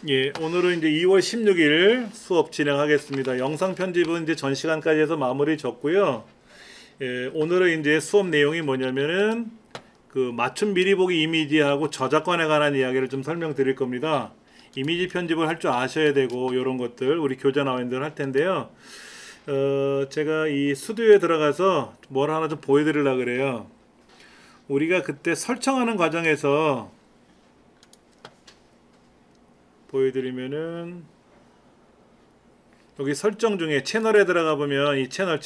예, 오늘은 이제 2월 16일 수업 진행하겠습니다. 영상 편집은 이제 전 시간까지 해서 마무리 졌고요. 예, 오늘은 이제 수업 내용이 뭐냐면은 그 맞춤 미리 보기 이미지하고 저작권에 관한 이야기를 좀 설명드릴 겁니다. 이미지 편집을 할 줄 아셔야 되고 이런 것들 우리 교재 나와있는 할 텐데요. 제가 이 스튜디오에 들어가서 뭘 하나 좀 보여드리려고 그래요. 우리가 그때 설정하는 과정에서 보여드리면은 여기 설정 중에 채널에 들어가 보면 이 채널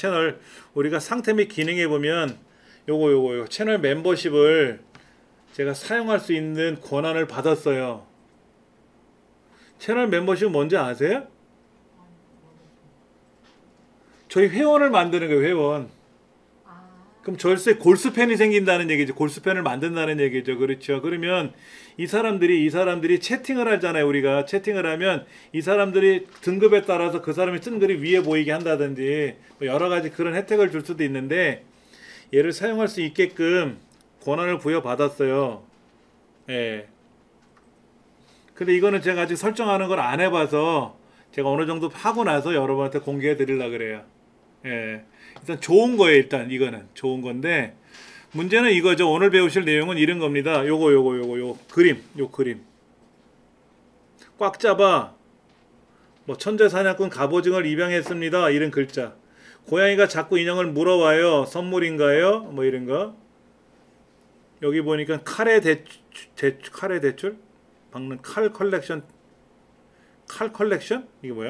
우리가 상태 및 기능에 보면 요거 채널 멤버십을 제가 사용할 수 있는 권한을 받았어요. 채널 멤버십은 뭔지 아세요? 저희 회원을 만드는 거예요. 회원. 그럼 절세 골수팬이 생긴다는 얘기죠. 골수팬을 만든다는 얘기죠. 그렇죠. 그러면 이 사람들이 채팅을 하잖아요. 우리가 채팅을 하면 이 사람들이 등급에 따라서 그 사람이 쓴 글이 위에 보이게 한다든지 뭐 여러 가지 그런 혜택을 줄 수도 있는데 얘를 사용할 수 있게끔 권한을 부여받았어요. 예. 근데 이거는 제가 아직 설정하는 걸 안 해봐서 제가 어느 정도 하고 나서 여러분한테 공개해 드리려고 그래요. 예. 일단 좋은 거예요. 일단 이거는 좋은 건데 문제는 이거죠. 오늘 배우실 내용은 이런 겁니다. 요 그림 꽉 잡아 뭐 천재사냥꾼 갑오징어를 입양했습니다. 이런 글자. 고양이가 자꾸 인형을 물어와요. 선물인가요? 뭐 이런 거. 여기 보니까 칼의 대출 박는 칼 컬렉션 이게 뭐야?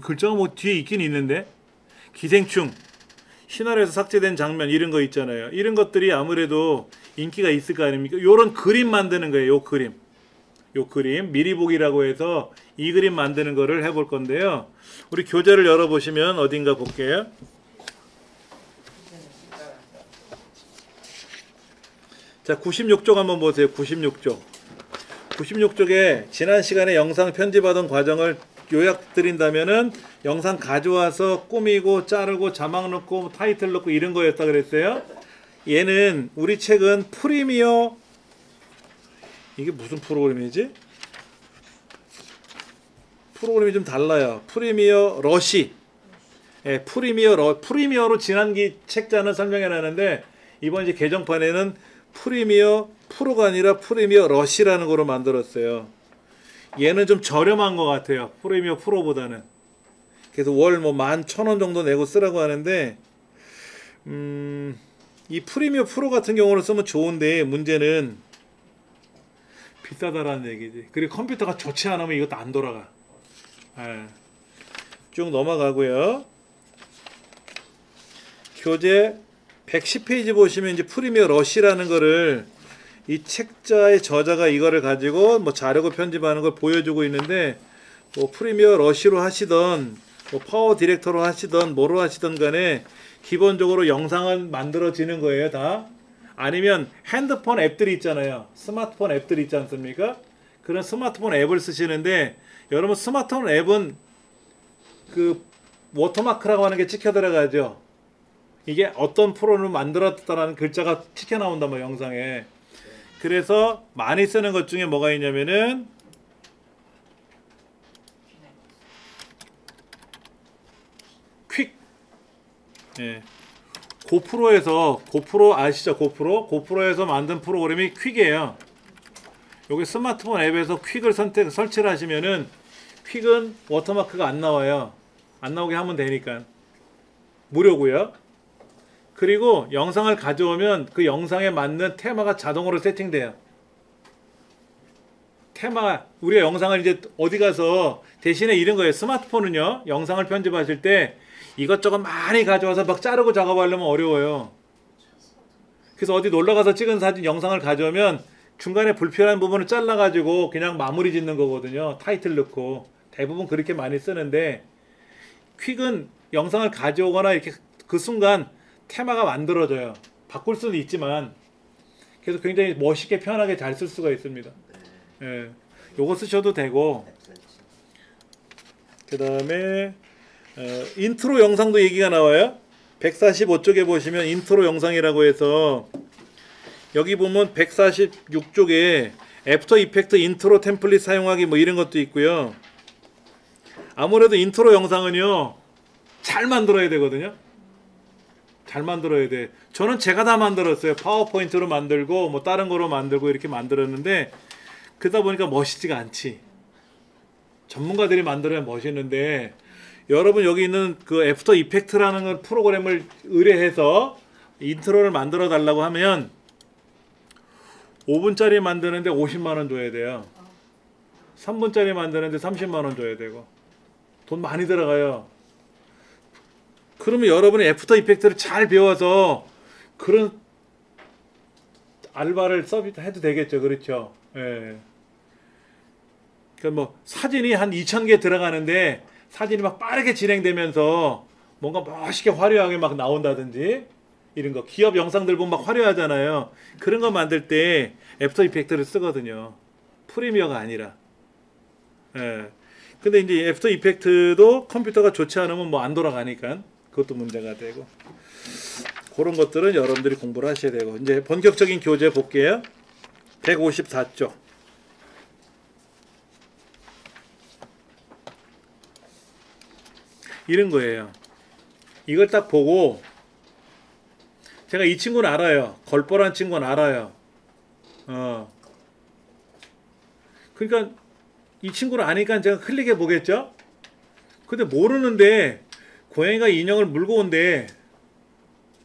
글자가 뭐 뒤에 있긴 있는데 기생충 신화에서 삭제된 장면 이런 거 있잖아요. 이런 것들이 아무래도 인기가 있을 거 아닙니까? 요런 그림 만드는 거예요. 요 그림 미리 보기라고 해서 이 그림 만드는 거를 해볼 건데요. 우리 교재를 열어보시면 어딘가 볼게요. 자, 96쪽 한번 보세요. 96쪽에 지난 시간에 영상 편집하던 과정을 요약드린다면은 영상 가져와서 꾸미고 자르고 자막 넣고 타이틀 넣고 이런 거였다 그랬어요. 얘는 우리 책은 프리미어 이게 무슨 프로그램이지? 프로그램이 좀 달라요. 프리미어 러시. 예, 프리미어로 지난기 책자는 설명해 놨는데 이번 이제 개정판에는 프리미어 프로가 아니라 프리미어 러시라는 거로 만들었어요. 얘는 좀 저렴한 것 같아요. 프리미어 프로보다는. 그래서 월 뭐 11,000원 정도 내고 쓰라고 하는데 이 프리미어 프로 같은 경우는 쓰면 좋은데 문제는 비싸다라는 얘기지. 그리고 컴퓨터가 좋지 않으면 이것도 안 돌아가. 예. 쭉 넘어가고요. 교재 110페이지 보시면 이제 프리미어 러시라는 거를 이 책자의 저자가 이거를 가지고 뭐 자르고 편집하는 걸 보여주고 있는데 뭐 프리미어 러시로 하시던 뭐 파워 디렉터로 하시던 뭐로 하시던 간에 기본적으로 영상은 만들어지는 거예요. 다. 아니면 핸드폰 앱들이 있잖아요. 스마트폰 앱들이 있지 않습니까? 그런 스마트폰 앱을 쓰시는데 여러분 스마트폰 앱은 그 워터마크라고 하는 게 찍혀 들어가죠. 이게 어떤 프로를 만들었다라는 글자가 찍혀 나온다 뭐 영상에. 그래서 많이 쓰는 것 중에 뭐가 있냐면은 퀵. 예. 고프로 아시죠? 고프로에서 만든 프로그램이 퀵이에요. 여기 스마트폰 앱에서 퀵을 설치를 하시면은 퀵은 워터마크가 안 나와요. 안 나오게 하면 되니까. 무료고요. 그리고 영상을 가져오면 그 영상에 맞는 테마가 자동으로 세팅돼요. 우리가 영상을 이제 어디 가서 대신에 이런 거예요. 스마트폰은요, 영상을 편집하실 때 이것저것 많이 가져와서 막 자르고 작업하려면 어려워요. 그래서 어디 놀러 가서 찍은 사진, 영상을 가져오면 중간에 불필요한 부분을 잘라가지고 그냥 마무리 짓는 거거든요. 타이틀 넣고. 대부분 그렇게 많이 쓰는데, 퀵은 영상을 가져오거나 이렇게 그 순간 테마가 만들어져요. 바꿀 수는 있지만 그래서 굉장히 멋있게 편하게 잘 쓸 수가 있습니다. 예, 요거 쓰셔도 되고 그 다음에 인트로 영상도 얘기가 나와요. 145쪽에 보시면 인트로 영상이라고 해서 여기 보면 146쪽에 애프터 이펙트 인트로 템플릿 사용하기 뭐 이런 것도 있고요. 아무래도 인트로 영상은요 잘 만들어야 되거든요. 잘 만들어야 돼. 저는 제가 다 만들었어요. 파워포인트로 만들고 뭐 다른 거로 만들고 이렇게 만들었는데 그러다 보니까 멋있지가 않지. 전문가들이 만들어야 멋있는데 여러분 여기 있는 그 애프터 이펙트라는 프로그램을 의뢰해서 인트로를 만들어 달라고 하면 5분짜리 만드는데 50만 원 줘야 돼요. 3분짜리 만드는데 30만 원 줘야 되고 돈 많이 들어가요. 그러면 여러분이 애프터 이펙트를 잘 배워서 그런 알바를 서비스 해도 되겠죠. 그렇죠. 예. 그러니까 뭐 사진이 한 2,000개 들어가는데 사진이 막 빠르게 진행되면서 뭔가 멋있게 화려하게 막 나온다든지 이런 거 기업 영상들 보면 막 화려하잖아요. 그런 거 만들 때 애프터 이펙트를 쓰거든요. 프리미어가 아니라. 예. 근데 이제 애프터 이펙트도 컴퓨터가 좋지 않으면 뭐 안 돌아가니까 그것도 문제가 되고 그런 것들은 여러분들이 공부를 하셔야 되고 이제 본격적인 교재 볼게요. 154쪽. 이런 거예요. 이걸 딱 보고 제가 이 친구는 알아요. 걸보란 친구는 알아요. 그러니까 이 친구를 아니까 제가 클릭해 보겠죠. 근데 모르는데 고양이가 인형을 물고 온대.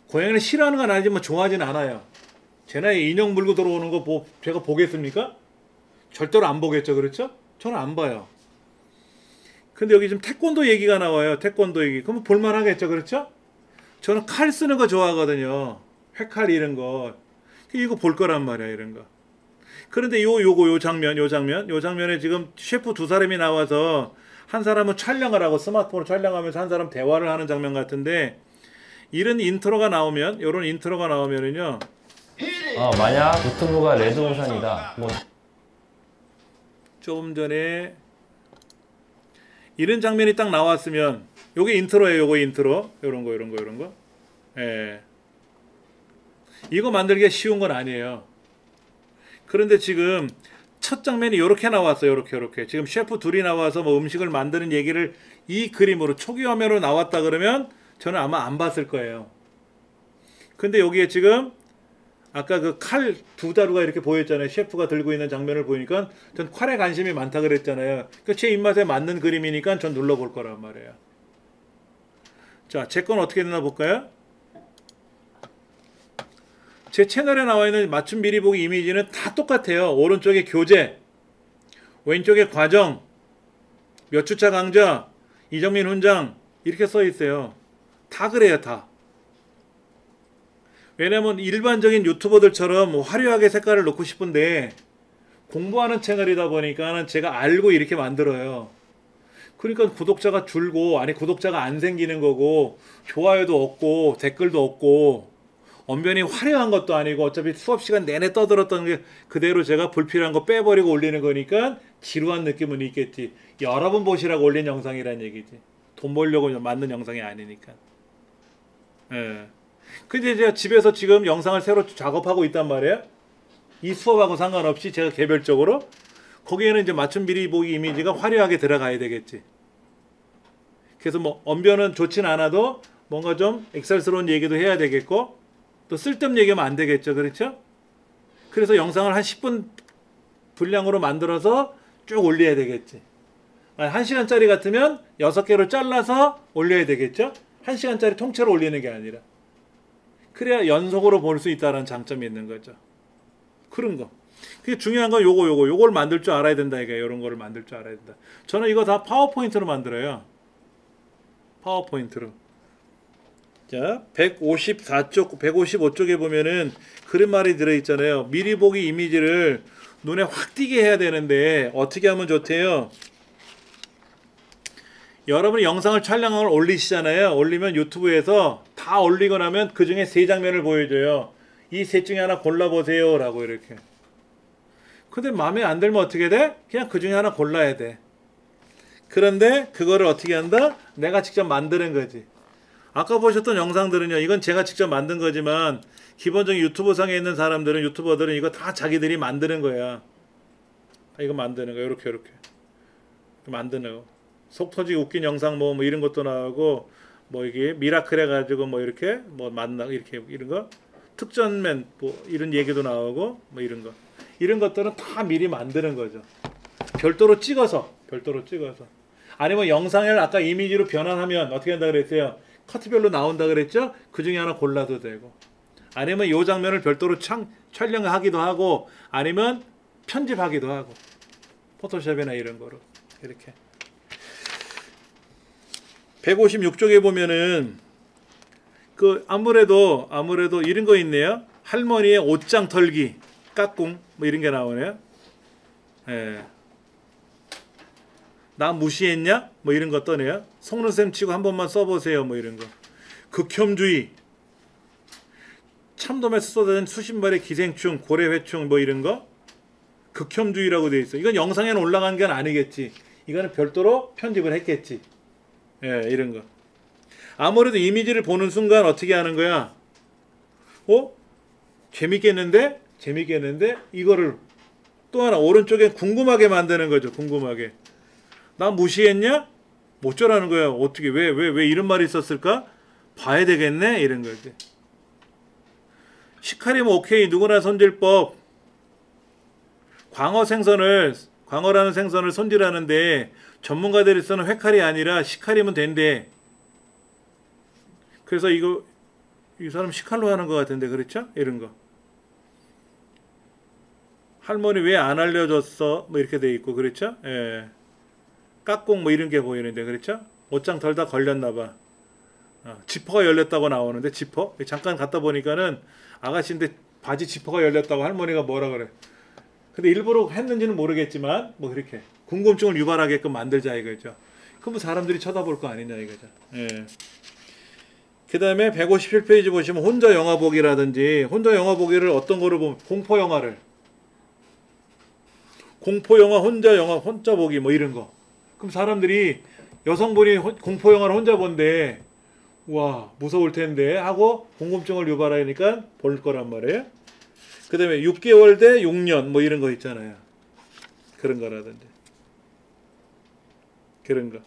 고양이를 싫어하는 건 아니지만 좋아하진 않아요. 제 나이에 인형 물고 들어오는 거 제가 보겠습니까? 절대로 안 보겠죠. 그렇죠? 저는 안 봐요. 근데 여기 지금 태권도 얘기가 나와요. 태권도 얘기. 그러면 볼만하겠죠. 그렇죠? 저는 칼 쓰는 거 좋아하거든요. 회칼 이런 거. 이거 볼 거란 말이야. 이런 거. 그런데 요 장면에 지금 셰프 두 사람이 나와서 한 사람은 촬영을 하고 스마트폰으로 촬영하면서 한 사람 대화를 하는 장면 같은데 이런 인트로가 나오면 요런 인트로가 나오면은요. 만약 유튜브가 레드오션이다. 뭐 좀 전에 이런 장면이 딱 나왔으면 요게 인트로예요. 요거 인트로. 요런 거. 예. 이거 만들기가 쉬운 건 아니에요. 그런데 지금 첫 장면이 이렇게 나왔어요. 이렇게 지금 셰프 둘이 나와서 뭐 음식을 만드는 얘기를 이 그림으로 초기 화면으로 나왔다 그러면 저는 아마 안 봤을 거예요. 근데 여기에 지금 아까 그 칼 두 자루가 이렇게 보였잖아요. 셰프가 들고 있는 장면을 보니까 전 칼에 관심이 많다 그랬잖아요. 그러니까 제 입맛에 맞는 그림이니까 전 눌러볼 거란 말이에요. 자, 제 건 어떻게 되나 볼까요? 제 채널에 나와 있는 맞춤 미리 보기 이미지는 다 똑같아요. 오른쪽에 교재, 왼쪽에 과정, 몇 주차 강좌, 이정민 훈장 이렇게 써 있어요. 다 그래요. 다. 왜냐면 일반적인 유튜버들처럼 뭐 화려하게 색깔을 넣고 싶은데 공부하는 채널이다 보니까 제가 알고 이렇게 만들어요. 그러니까 구독자가 줄고 구독자가 안 생기는 거고 좋아요도 없고 댓글도 없고 언변이 화려한 것도 아니고 어차피 수업 시간 내내 떠들었던 게 그대로 제가 불필요한 거 빼버리고 올리는 거니까 지루한 느낌은 있겠지. 여러분 보시라고 올린 영상이란 얘기지. 돈 벌려고 만든 영상이 아니니까. 예. 근데 제가 집에서 지금 영상을 새로 작업하고 있단 말이에요. 이 수업하고 상관없이 제가 개별적으로 거기에는 이제 맞춤 미리 보기 이미지가 화려하게 들어가야 되겠지. 그래서 뭐 언변은 좋진 않아도 뭔가 좀 엑셀스러운 얘기도 해야 되겠고 또 쓸데없는 얘기하면 안 되겠죠. 그렇죠? 그래서 영상을 한 10분 분량으로 만들어서 쭉 올려야 되겠지. 1시간짜리 같으면 6개로 잘라서 올려야 되겠죠. 1시간짜리 통째로 올리는 게 아니라. 그래야 연속으로 볼 수 있다는 장점이 있는 거죠. 그런 거. 그게 중요한 건 요걸 만들 줄 알아야 된다. 이게 이런 거를 만들 줄 알아야 된다. 저는 이거 다 파워포인트로 만들어요. 파워포인트로. 자, 154쪽, 155쪽에 보면은 그런 말이 들어있잖아요. 미리 보기 이미지를 눈에 확 띄게 해야 되는데 어떻게 하면 좋대요? 여러분이 영상을 촬영하고 올리시잖아요. 올리면 유튜브에서 다 올리고 나면 그 중에 3장면을 보여줘요. 이 셋 중에 하나 골라보세요. 라고 이렇게. 근데 마음에 안 들면 어떻게 돼? 그냥 그 중에 하나 골라야 돼. 그런데 그거를 어떻게 한다? 내가 직접 만드는 거지. 아까 보셨던 영상들은요. 이건 제가 직접 만든 거지만 기본적인 유튜브 상에 있는 사람들은 유튜버들은 이거 다 자기들이 만드는 거야. 이거 만드는 거 이렇게 만드는 거. 속 터지게 웃긴 영상 뭐 이런 것도 나오고 뭐 이게 미라클 해가지고 뭐 이렇게 뭐 만나 이렇게 이런 거 특전맨 뭐 이런 얘기도 나오고 뭐 이런 것들은 다 미리 만드는 거죠. 별도로 찍어서 아니면 영상을 아까 이미지로 변환하면 어떻게 한다 그랬어요? 커트별로 나온다 그랬죠? 그 중에 하나 골라도 되고 아니면 이 장면을 별도로 촬영하기도 하고 아니면 편집하기도 하고 포토샵이나 이런 거로 이렇게 156쪽에 보면은 그 아무래도 이런 거 있네요. 할머니의 옷장 털기, 까꿍 뭐 이런 게 나오네요. 예. 나 무시했냐? 뭐 이런 거 떠네요. 속눈썹 치고 한 번만 써보세요. 뭐 이런 거. 극혐주의. 참돔에서 쏟아진 수십 마리 기생충, 고래회충 뭐 이런 거. 극혐주의라고 되어 있어. 이건 영상에는 올라간 건 아니겠지. 이거는 별도로 편집을 했겠지. 예, 이런 거. 아무래도 이미지를 보는 순간 어떻게 하는 거야? 재밌겠는데? 이거를 또 하나 오른쪽에 궁금하게 만드는 거죠. 궁금하게. 나 무시했냐? 뭐 어쩌라는 거야. 어떻게 왜 이런 말이 있었을까? 봐야 되겠네. 이런 거지. 시카리면 오케이. 누구나 손질법. 광어라는 생선을 손질하는데 전문가들이 쓰는 회칼이 아니라 시칼이면 된대. 그래서 이 사람 시칼로 하는 것 같은데 그렇죠? 이런 거. 할머니 왜 안 알려줬어? 뭐 이렇게 돼 있고 그렇죠? 예. 까꿍 뭐 이런 게 보이는데 그렇죠? 옷장 털다 걸렸나 봐. 지퍼가 열렸다고 나오는데 지퍼? 잠깐 갔다 보니까는 아가씨인데 바지 지퍼가 열렸다고 할머니가 뭐라 그래. 근데 일부러 했는지는 모르겠지만 뭐 그렇게 궁금증을 유발하게끔 만들자 이거죠. 그럼 뭐 사람들이 쳐다볼 거 아니냐 이거죠. 예. 그 다음에 157페이지 보시면 혼자 영화 보기라든지 혼자 영화 보기를 어떤 거를 보면 공포영화 혼자 보기 뭐 이런 거. 그럼 사람들이 여성분이 공포영화를 혼자 본데 와 무서울 텐데 하고 궁금증을 유발하니까 볼 거란 말이에요. 그 다음에 6개월 대 6년 뭐 이런 거 있잖아요. 그런 거라든지 그런 거.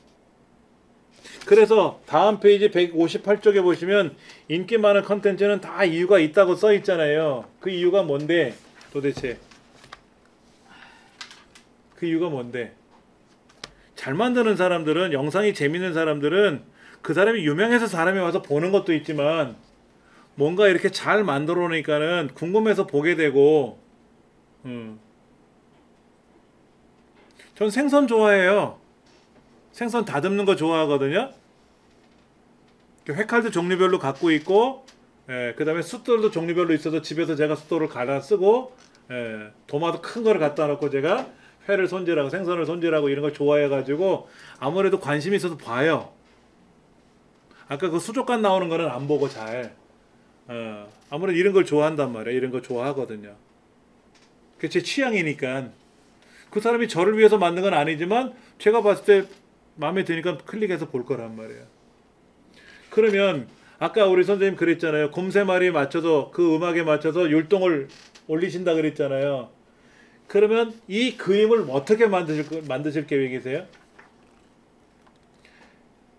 그래서 다음 페이지 158쪽에 보시면 인기 많은 컨텐츠는 다 이유가 있다고 써 있잖아요. 그 이유가 뭔데 도대체? 그 이유가 뭔데? 잘 만드는 사람들은 영상이 재밌는 사람들은 그 사람이 유명해서 사람이 와서 보는 것도 있지만 뭔가 이렇게 잘 만들어 놓으니까는 궁금해서 보게 되고 전 생선 좋아해요. 생선 다듬는 거 좋아하거든요. 회칼도 종류별로 갖고 있고 그 다음에 숫돌도 종류별로 있어서 집에서 제가 숫돌을 갈아 쓰고 도마도 큰 거를 갖다 놓고 제가 회를 손질하고 생선을 손질하고 이런 걸 좋아해가지고 아무래도 관심이 있어서 봐요. 아까 그 수족관 나오는 거는 안 보고 잘 아무래도 이런 걸 좋아한단 말이에요. 이런 거 좋아하거든요. 그게 제 취향이니까. 그 사람이 저를 위해서 만든 건 아니지만 제가 봤을 때 마음에 드니까 클릭해서 볼 거란 말이에요. 그러면 아까 우리 선생님 그랬잖아요. 곰새말이 맞춰서 그 음악에 맞춰서 율동을 올리신다 그랬잖아요. 그러면 이 그림을 어떻게 만드실 계획이세요?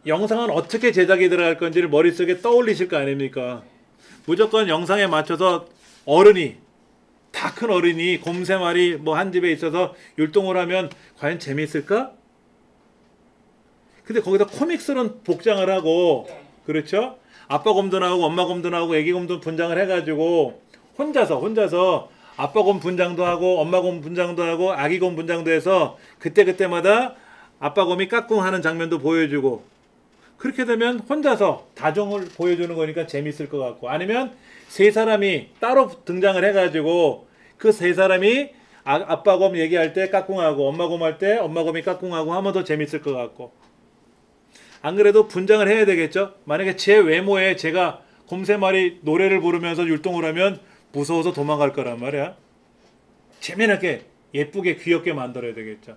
영상은 어떻게 제작이 들어갈 건지를 머릿속에 떠올리실 거 아닙니까? 무조건 영상에 맞춰서 다 큰 어른이 곰새말이 뭐 한 집에 있어서 율동을 하면 과연 재미있을까? 근데 거기다 코믹스런 복장을 하고 그렇죠? 아빠 곰도 나오고 엄마 곰도 나오고 애기 곰도 분장을 해가지고 혼자서 아빠 곰 분장도 하고 엄마 곰 분장도 하고 아기 곰 분장도 해서 그때마다 아빠 곰이 까꿍 하는 장면도 보여주고 그렇게 되면 혼자서 다정을 보여주는 거니까 재밌을 것 같고 아니면 세 사람이 따로 등장을 해가지고 그 세 사람이 아빠 곰 얘기할 때 까꿍하고 엄마 곰 할 때 엄마 곰이 까꿍하고 하면 더 재밌을 것 같고 안 그래도 분장을 해야 되겠죠? 만약에 제 외모에 제가 곰새말이 노래를 부르면서 율동을 하면 무서워서 도망갈 거란 말이야. 재미나게 예쁘게 귀엽게 만들어야 되겠죠.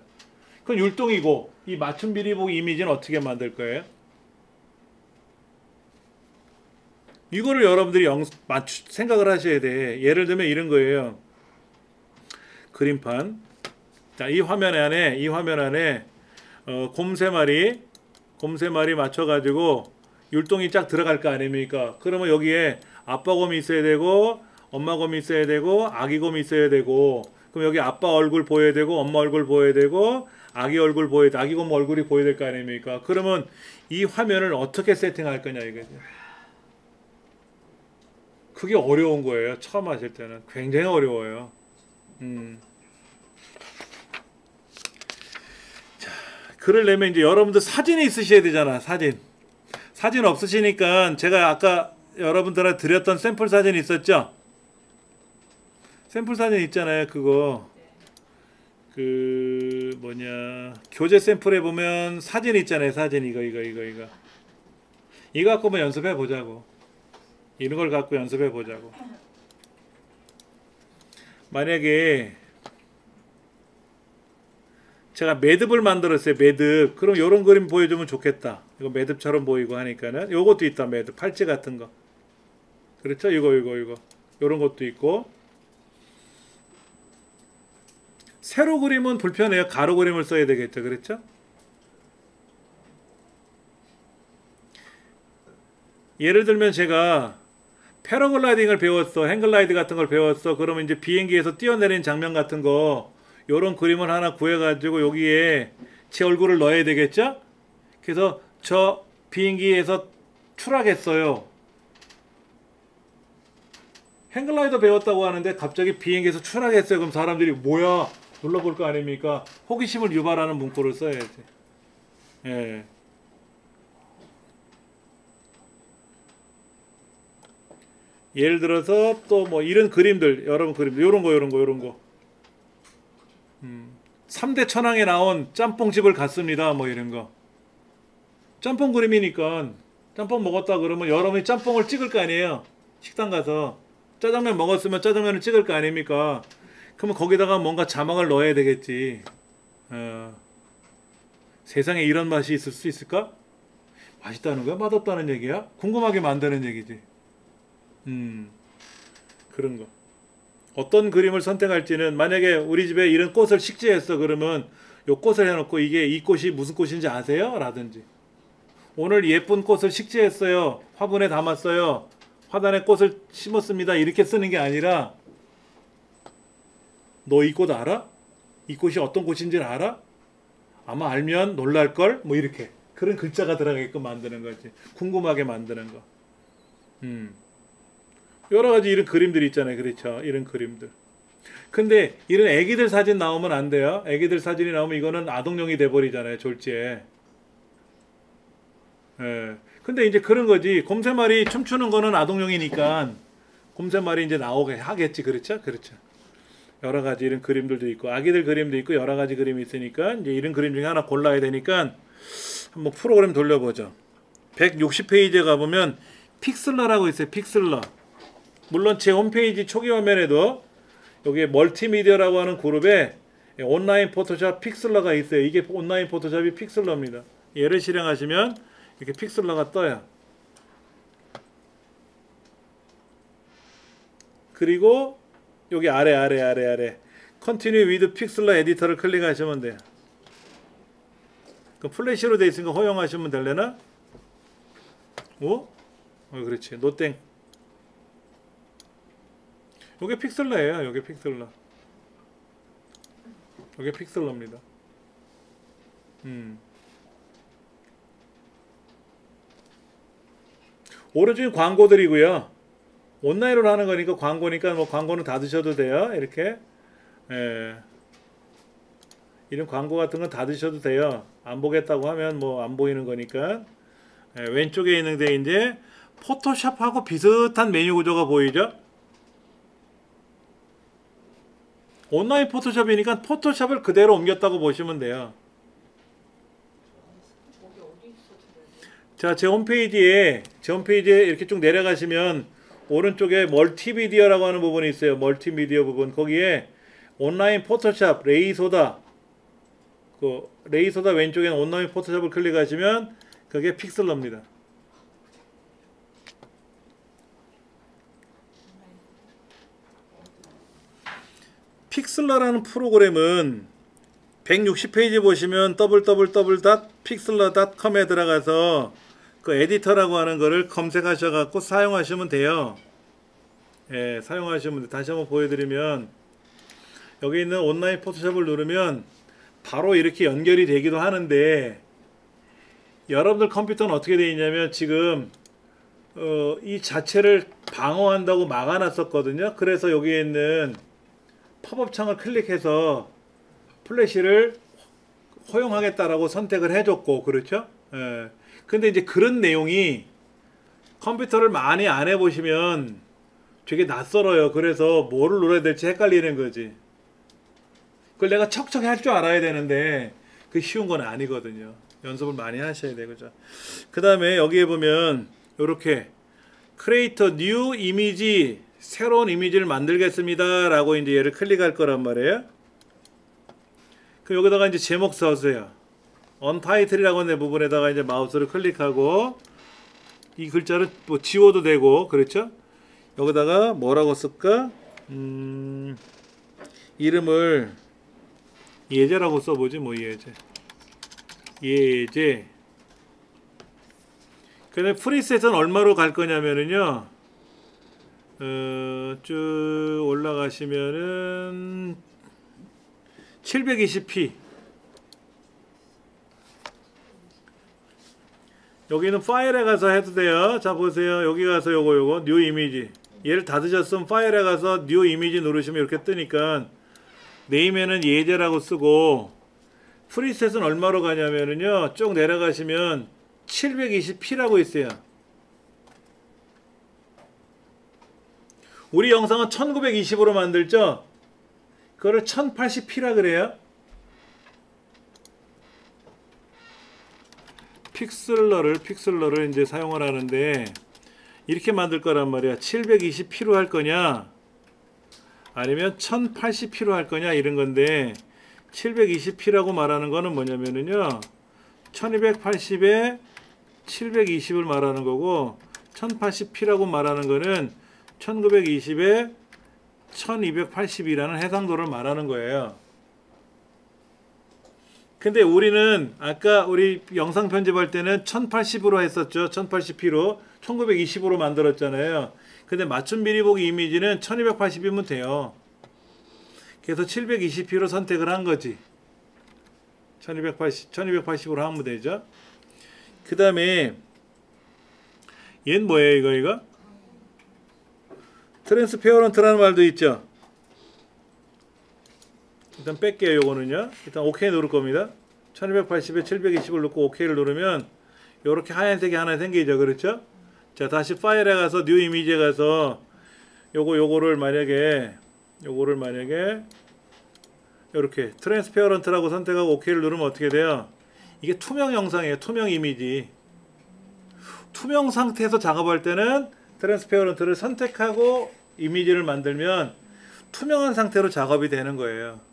그건 율동이고 이 맞춤 비리 보기 이미지는 어떻게 만들 거예요? 이거를 여러분들이 생각을 하셔야 돼. 예를 들면 이런 거예요. 그림판 자, 이 화면 안에 곰 세 마리 맞춰가지고 율동이 쫙 들어갈 거 아닙니까? 그러면 여기에 아빠 곰이 있어야 되고 엄마 곰이 있어야 되고 아기 곰이 있어야 되고, 그럼 여기 아빠 얼굴 보여야 되고 엄마 얼굴 보여야 되고 아기 얼굴 보여야 돼. 아기 곰 얼굴이 보여야 될 거 아닙니까? 그러면 이 화면을 어떻게 세팅할 거냐 이거죠. 그게 어려운 거예요. 처음 하실 때는 굉장히 어려워요. 자, 글을 내면 이제 여러분들 사진이 있으셔야 되잖아. 사진 없으시니까 제가 아까 여러분들한테 드렸던 샘플 사진 있었죠? 샘플 사진 있잖아요. 그거 그 뭐냐, 교재 샘플에 보면 사진 있잖아요. 사진 이거 갖고 한번 연습해 보자고. 이런 걸 갖고 연습해 보자고. 만약에 제가 매듭을 만들었어요. 매듭. 그럼 이런 그림 보여주면 좋겠다. 이거 매듭처럼 보이고 하니까는 요것도 있다. 매듭 팔찌 같은 거. 그렇죠? 이거 요런 것도 있고. 세로 그림은 불편해요. 가로 그림을 써야 되겠죠. 그렇죠? 예를 들면 제가 패러글라이딩을 배웠어. 행글라이드 같은 걸 배웠어. 그러면 이제 비행기에서 뛰어내리는 장면 같은 거, 요런 그림을 하나 구해가지고 여기에 제 얼굴을 넣어야 되겠죠? 그래서 저 비행기에서 추락했어요. 행글라이더 배웠다고 하는데 갑자기 비행기에서 추락했어요. 그럼 사람들이 뭐야? 놀라볼 거 아닙니까? 호기심을 유발하는 문구를 써야지. 예. 예를 들어서 또 뭐 이런 그림들, 여러분 그림들, 요런 거. 3대 천왕에 나온 짬뽕집을 갔습니다. 뭐 이런 거. 짬뽕 그림이니까 짬뽕 먹었다 그러면 여러분이 짬뽕을 찍을 거 아니에요. 식당 가서 짜장면 먹었으면 짜장면을 찍을 거 아닙니까? 그러면 거기다가 뭔가 자막을 넣어야 되겠지. 세상에 이런 맛이 있을 수 있을까? 맛있다는 거야? 맛없다는 얘기야? 궁금하게 만드는 얘기지. 그런 거. 어떤 그림을 선택할지는, 만약에 우리 집에 이런 꽃을 식재했어 그러면 요 꽃을 해놓고 이게 이 꽃이 무슨 꽃인지 아세요? 라든지, 오늘 예쁜 꽃을 식재했어요. 화분에 담았어요. 화단에 꽃을 심었습니다. 이렇게 쓰는 게 아니라, 너 이 꽃 알아? 이 꽃이 어떤 꽃인지 알아? 아마 알면 놀랄걸? 뭐 이렇게 그런 글자가 들어가게끔 만드는 거지. 궁금하게 만드는 거. 여러 가지 이런 그림들이 있잖아요. 그렇죠? 이런 그림들. 근데 이런 애기들 사진 나오면 안 돼요. 애기들 사진이 나오면 이거는 아동용이 돼버리잖아요. 졸지에. 예. 근데 이제 그런 거지. 곰 세 마리 춤추는 거는 아동용이니까 곰 세 마리 이제 나오게 하겠지. 그렇죠? 그렇죠. 여러 가지 이런 그림들도 있고, 아기들 그림도 있고, 여러 가지 그림이 있으니까 이제 이런 그림 중에 하나 골라야 되니까 한번 프로그램 돌려보죠. 160페이지에 가보면 픽슬러라고 있어요. 픽슬러. 물론 제 홈페이지 초기 화면에도 여기에 멀티미디어라고 하는 그룹에 온라인 포토샵 픽슬러가 있어요. 이게 온라인 포토샵이 픽슬러입니다. 얘를 실행하시면 이렇게 픽슬러가 떠요. 그리고 여기 아래 Continue with Pixlr 에디터를 클릭하시면 돼요. 그 플래시로 되어 있으니까 허용하시면 되려나? 그렇지. 노땡. 요게 픽슬러예요. 요게 픽슬러. 요게 픽슬러입니다. 오른쪽이 광고들이고요. 온라인으로 하는 거니까 광고니까 뭐 광고는 다 드셔도 돼요. 이렇게. 예. 이런 광고 같은 건 다 드셔도 돼요. 안 보겠다고 하면 뭐 안 보이는 거니까. 예, 왼쪽에 있는 데 이제 포토샵하고 비슷한 메뉴 구조가 보이죠? 온라인 포토샵이니까 포토샵을 그대로 옮겼다고 보시면 돼요. 자, 제 홈페이지에 이렇게 쭉 내려가시면 오른쪽에 멀티미디어라고 하는 부분이 있어요. 멀티미디어 부분. 거기에 온라인 포토샵 레이소다. 그 레이소다 왼쪽에는 온라인 포토샵을 클릭하시면 그게 픽슬러입니다. 픽슬러라는 프로그램은 160페이지 보시면 www.pixlr.com에 들어가서 그 에디터라고 하는 거를 검색하셔 갖고 사용하시면 돼요. 예, 사용하시면 돼요. 다시 한번 보여드리면 여기 있는 온라인 포토샵을 누르면 바로 이렇게 연결이 되기도 하는데, 여러분들 컴퓨터는 어떻게 되어 있냐면 지금 이 자체를 방어한다고 막아놨었거든요. 그래서 여기에 있는 팝업 창을 클릭해서 플래시를 허용하겠다라고 선택을 해줬고, 그렇죠? 예. 근데 이제 그런 내용이 컴퓨터를 많이 안 해보시면 되게 낯설어요. 그래서 뭐를 눌러야 될지 헷갈리는 거지. 그걸 내가 척척 할 줄 알아야 되는데 그 쉬운 건 아니거든요. 연습을 많이 하셔야 돼요. 그죠? 그 다음에 여기에 보면 이렇게 Create a new image, 새로운 이미지를 만들겠습니다 라고 이제 얘를 클릭할 거란 말이에요. 그럼 여기다가 이제 제목 써주세요. 언타이틀이라고 하는 부분에다가 이제 마우스를 클릭하고 이 글자를 뭐 지워도 되고, 그렇죠? 여기다가 뭐라고 쓸까? 이름을 예제라고 써보지 뭐. 예제. 근데 프리셋은 얼마로 갈 거냐면은요, 쭉 올라가시면은 720p. 여기는 파일에 가서 해도 돼요. 자 보세요. 여기 가서 요거 뉴 이미지, 얘를 닫으셨으면 파일에 가서 뉴 이미지 누르시면 이렇게 뜨니까 네임에는 예제라고 쓰고, 프리셋은 얼마로 가냐면은요, 쭉 내려가시면 720p라고 있어요. 우리 영상은 1920으로 만들죠. 그거를 1080p라 그래요. 픽슬러를 이제 사용을 하는데 이렇게 만들 거란 말이야. 720p로 할 거냐 아니면 1080p로 할 거냐 이런 건데, 720p라고 말하는 거는 뭐냐면은요, 1280에 720을 말하는 거고, 1080p라고 말하는 거는 1920에 1280이라는 해상도를 말하는 거예요. 근데 우리는 아까 우리 영상 편집할 때는 1080으로 했었죠. 1080p로 1920으로 만들었잖아요. 근데 맞춤 미리 보기 이미지는 1280이면 돼요. 그래서 720p로 선택을 한 거지. 1280으로 하면 되죠. 그 다음에 얘는 뭐예요? 이거? 트랜스페어런트라는 말도 있죠. 일단 뺄게요. 요거는요. 일단 OK 누를 겁니다. 1280에 720을 넣고 OK를 누르면 요렇게 하얀색이 하나 생기죠. 그렇죠? 자, 다시 파일에 가서 뉴 이미지에 가서 요거를 만약에 요렇게 트랜스페어런트라고 선택하고 OK를 누르면 어떻게 돼요? 이게 투명 영상이에요. 투명 이미지. 투명 상태에서 작업할 때는 트랜스페어런트를 선택하고 이미지를 만들면 투명한 상태로 작업이 되는 거예요.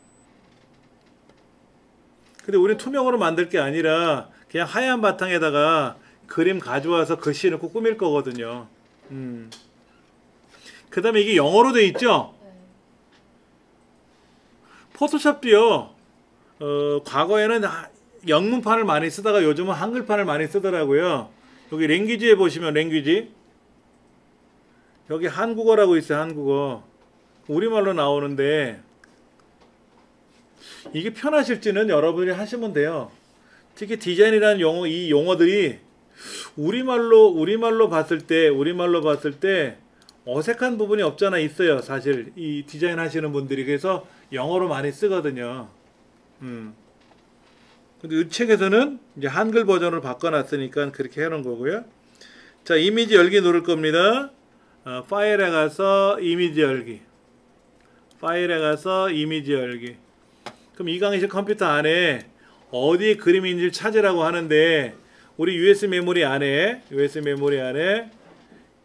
근데 우린 투명으로 만들 게 아니라 그냥 하얀 바탕에다가 그림 가져와서 글씨 넣고 꾸밀 거거든요. 그 다음에 이게 영어로 돼 있죠? 포토샵도요, 과거에는 영문판을 많이 쓰다가 요즘은 한글판을 많이 쓰더라고요. 여기 랭귀지에 보시면 랭귀지, 여기 한국어라고 있어요. 한국어. 우리말로 나오는데 이게 편하실지는 여러분이 하시면 돼요. 특히 디자인이라는 용어, 이 용어들이 우리말로 봤을 때 어색한 부분이 없잖아 있어요. 사실 이 디자인 하시는 분들이. 그래서 영어로 많이 쓰거든요. 근데 이 책에서는 이제 한글 버전으로 바꿔놨으니까 그렇게 해놓은 거고요. 자, 이미지 열기 누를 겁니다. 파일에 가서 이미지 열기. 그럼 이 강의실 컴퓨터 안에 어디 그림인지를 찾으라고 하는데, 우리 USB 메모리 안에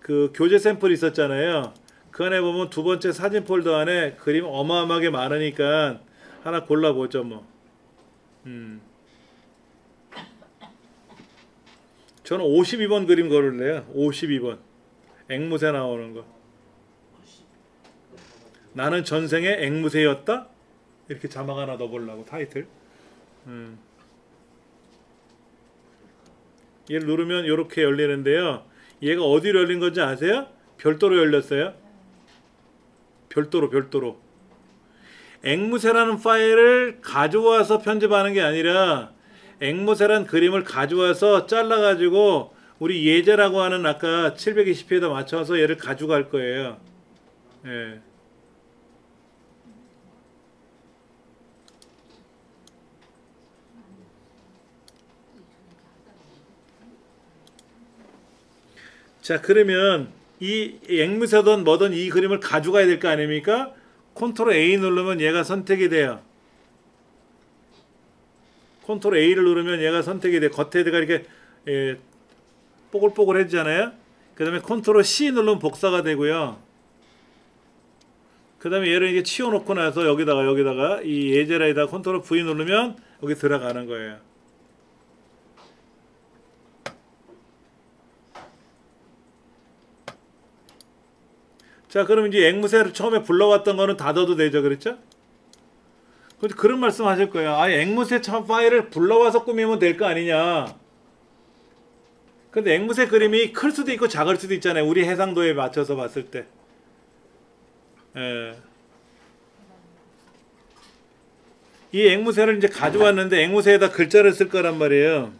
그 교재 샘플이 있었잖아요. 그 안에 보면 두 번째 사진 폴더 안에 그림 어마어마하게 많으니까 하나 골라보죠 뭐. 저는 52번 그림 고를래요. 52번 앵무새 나오는 거. 나는 전생에 앵무새였다? 이렇게 자막 하나 넣어보려고, 타이틀. 얘를 누르면 이렇게 열리는데요. 얘가 어디로 열린 건지 아세요? 별도로 열렸어요. 별도로. 앵무새라는 파일을 가져와서 편집하는 게 아니라 앵무새란 그림을 가져와서 잘라가지고 우리 예제라고 하는 아까 720p에다 맞춰서 얘를 가져갈 거예요. 예. 자, 그러면 이 앵무새든 뭐든 이 그림을 가져가야 될 거 아닙니까? 컨트롤 A 누르면 얘가 선택이 돼요. 컨트롤 A를 누르면 얘가 선택이 돼. 겉에가 이렇게 뽀글뽀글해지잖아요. 그 다음에 컨트롤 C 누르면 복사가 되고요. 그 다음에 얘를 이게 치워놓고 나서 여기다가 이 예제라에다가 컨트롤 V 누르면 여기 들어가는 거예요. 자, 그럼 이제 앵무새를 처음에 불러왔던 거는 닫아도 되죠, 그렇죠? 근데 그런 말씀 하실 거예요. 아예 앵무새 파일을 불러와서 꾸미면 될 거 아니냐. 근데 앵무새 그림이 클 수도 있고 작을 수도 있잖아요. 우리 해상도에 맞춰서 봤을 때. 예. 이 앵무새를 이제 가져왔는데 앵무새에다 글자를 쓸 거란 말이에요.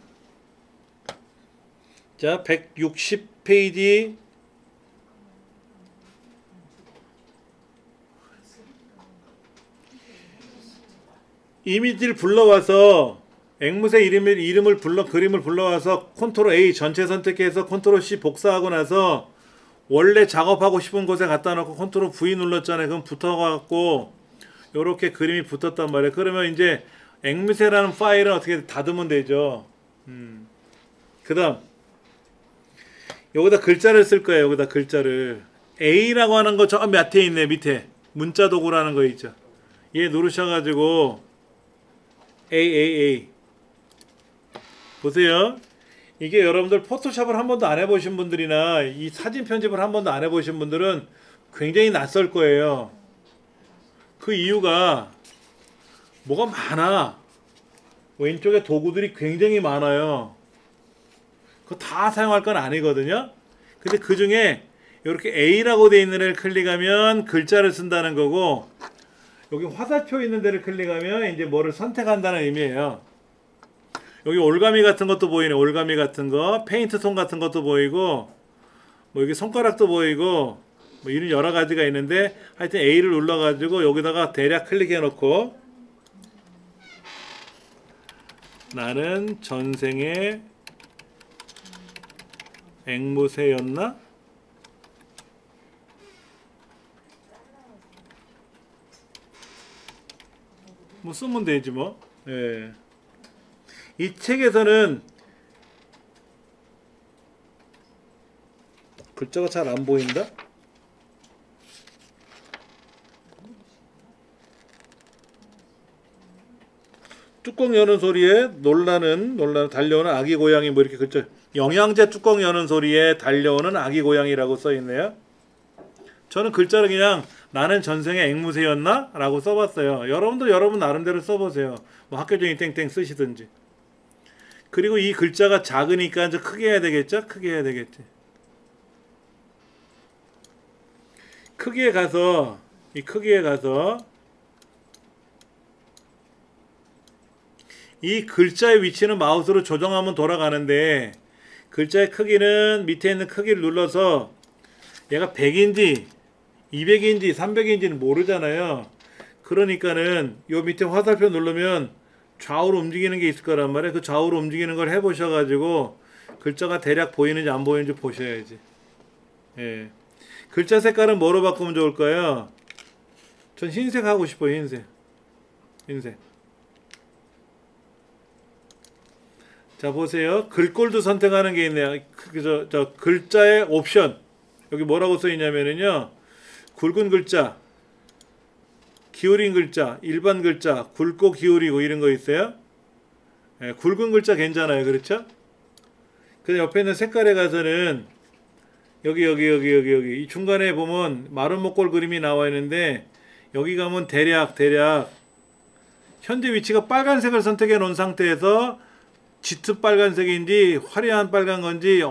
자, 160페이지 이미지를 불러와서 앵무새 이름을 그림을 불러와서 컨트롤 A 전체 선택해서 컨트롤 C 복사하고 나서 원래 작업하고 싶은 곳에 갖다 놓고 컨트롤 V 눌렀잖아요. 그럼 붙어갖고 요렇게 그림이 붙었단 말이에요. 그러면 이제 앵무새라는 파일은 어떻게 닫으면 되죠. 그 다음 여기다 글자를 쓸 거예요. 여기다 글자를 A라고 하는 거 저 밑에 있네. 밑에 문자 도구라는 거 있죠. 얘 누르셔가지고 A 보세요. 이게 여러분들 포토샵을 한 번도 안 해보신 분들이나 이 사진 편집을 한 번도 안 해보신 분들은 굉장히 낯설 거예요. 그 이유가 뭐가 많아. 왼쪽에 도구들이 굉장히 많아요. 그거 다 사용할 건 아니거든요. 근데 그 중에 이렇게 A라고 되어 있는 데를 클릭하면 글자를 쓴다는 거고, 여기 화살표 있는 데를 클릭하면 이제 뭐를 선택한다는 의미예요. 여기 올가미 같은 것도 보이네. 올가미 같은 거, 페인트 손 같은 것도 보이고, 뭐 여기 손가락도 보이고, 뭐 이런 여러 가지가 있는데, 하여튼 A를 눌러가지고 여기다가 대략 클릭해 놓고, 나는 전생에 앵무새였나? 뭐 쓰면 되지 뭐. 예. 이 책에서는 글자가 잘 안 보인다. 뚜껑 여는 소리에 놀라는 달려오는 아기 고양이, 뭐 이렇게 글자, 영양제 뚜껑 여는 소리에 달려오는 아기 고양이라고 써 있네요. 저는 글자를 그냥 나는 전생에 앵무새였나? 라고 써봤어요. 여러분도 여러분 나름대로 써보세요. 뭐 학교종이 땡땡 쓰시든지. 그리고 이 글자가 작으니까 좀 크게 해야 되겠죠? 크게 해야 되겠지. 크기에 가서 이 글자의 위치는 마우스로 조정하면 돌아가는데, 글자의 크기는 밑에 있는 크기를 눌러서 얘가 100인지 200인지 300인지는 모르잖아요. 그러니까는 요 밑에 화살표 누르면 좌우로 움직이는 게 있을 거란 말이에요. 그 좌우로 움직이는 걸 해보셔가지고 글자가 대략 보이는지 안 보이는지 보셔야지. 예. 글자 색깔은 뭐로 바꾸면 좋을까요? 전 흰색 하고 싶어요. 흰색. 자, 보세요. 글꼴도 선택하는 게 있네요. 저 글자의 옵션. 여기 뭐라고 써 있냐면은요. 굵은 글자, 기울인 글자, 일반 글자, 굵고 기울이고 이런 거 있어요. 예, 굵은 글자 괜찮아요. 그렇죠? 근데 옆에 있는 색깔에 가서는 여기 이 중간에 보면 마른 목골 그림이 나와 있는데, 여기 가면 대략 현재 위치가 빨간색을 선택해 놓은 상태에서 짙은 빨간색인지 화려한 빨간 건지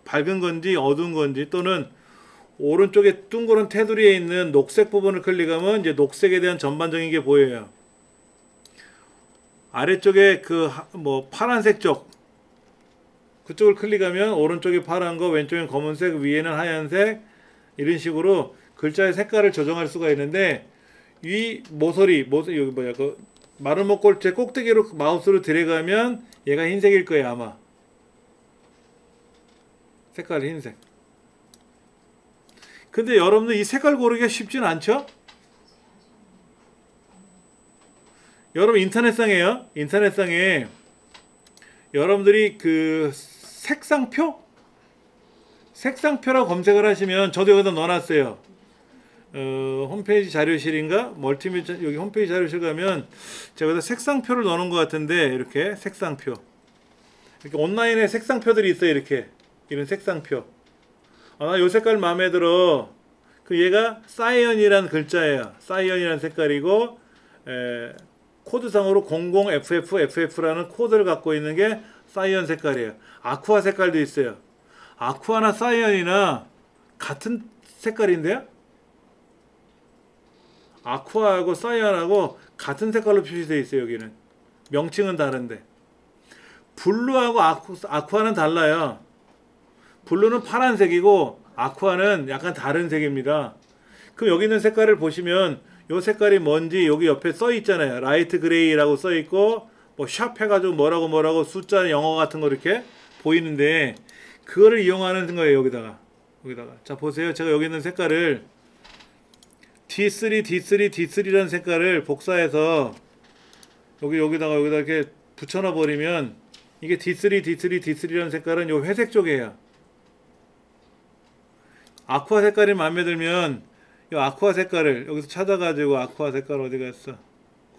밝은 건지 어두운 건지 또는 오른쪽에 둥그런 테두리에 있는 녹색 부분을 클릭하면 이제 녹색에 대한 전반적인 게 보여요. 아래쪽에 그 뭐 파란색 쪽 그쪽을 클릭하면 오른쪽에 파란 거, 왼쪽엔 검은색, 위에는 하얀색 이런 식으로 글자의 색깔을 조정할 수가 있는데 이 모서리 여기 뭐야 그 마름모꼴제 꼭대기로 마우스를 들어가면 얘가 흰색일 거예요 아마. 색깔 흰색. 근데 여러분들 이 색깔 고르기가 쉽진 않죠? 여러분 인터넷상에요. 인터넷상에 여러분들이 그 색상표라고 검색을 하시면 저도 여기다 넣어놨어요. 홈페이지 자료실인가? 멀티미디어 여기 홈페이지 자료실 가면 제가 여기다 색상표를 넣어놓은 것 같은데 이렇게 색상표 이렇게 온라인에 색상표들이 있어요. 이렇게 이런 색상표. 나 요 색깔 마음에 들어. 그 얘가 사이언이라는 글자예요. 사이언이라는 색깔이고 코드상으로 00FFFF라는 코드를 갖고 있는 게 사이언 색깔이에요. 아쿠아 색깔도 있어요. 아쿠아나 사이언이나 같은 색깔인데요? 아쿠아하고 사이언하고 같은 색깔로 표시되어 있어요. 여기는 명칭은 다른데 블루하고 아쿠아는 달라요. 블루는 파란색이고 아쿠아는 약간 다른 색입니다. 그럼 여기 있는 색깔을 보시면 요 색깔이 뭔지 여기 옆에 써 있잖아요. 라이트 그레이라고 써 있고 뭐 샵 해가지고 뭐라고 숫자 영어 같은 거 이렇게 보이는데 그거를 이용하는 거예요. 여기다가 자 보세요. 제가 여기 있는 색깔을 D3라는 색깔을 복사해서 여기다가 이렇게 붙여놔 버리면 이게 D3라는 색깔은 요 회색 쪽이에요. 아쿠아 색깔이 마음에 들면 이 아쿠아 색깔을 여기서 찾아가지고 아쿠아 색깔 어디 갔어?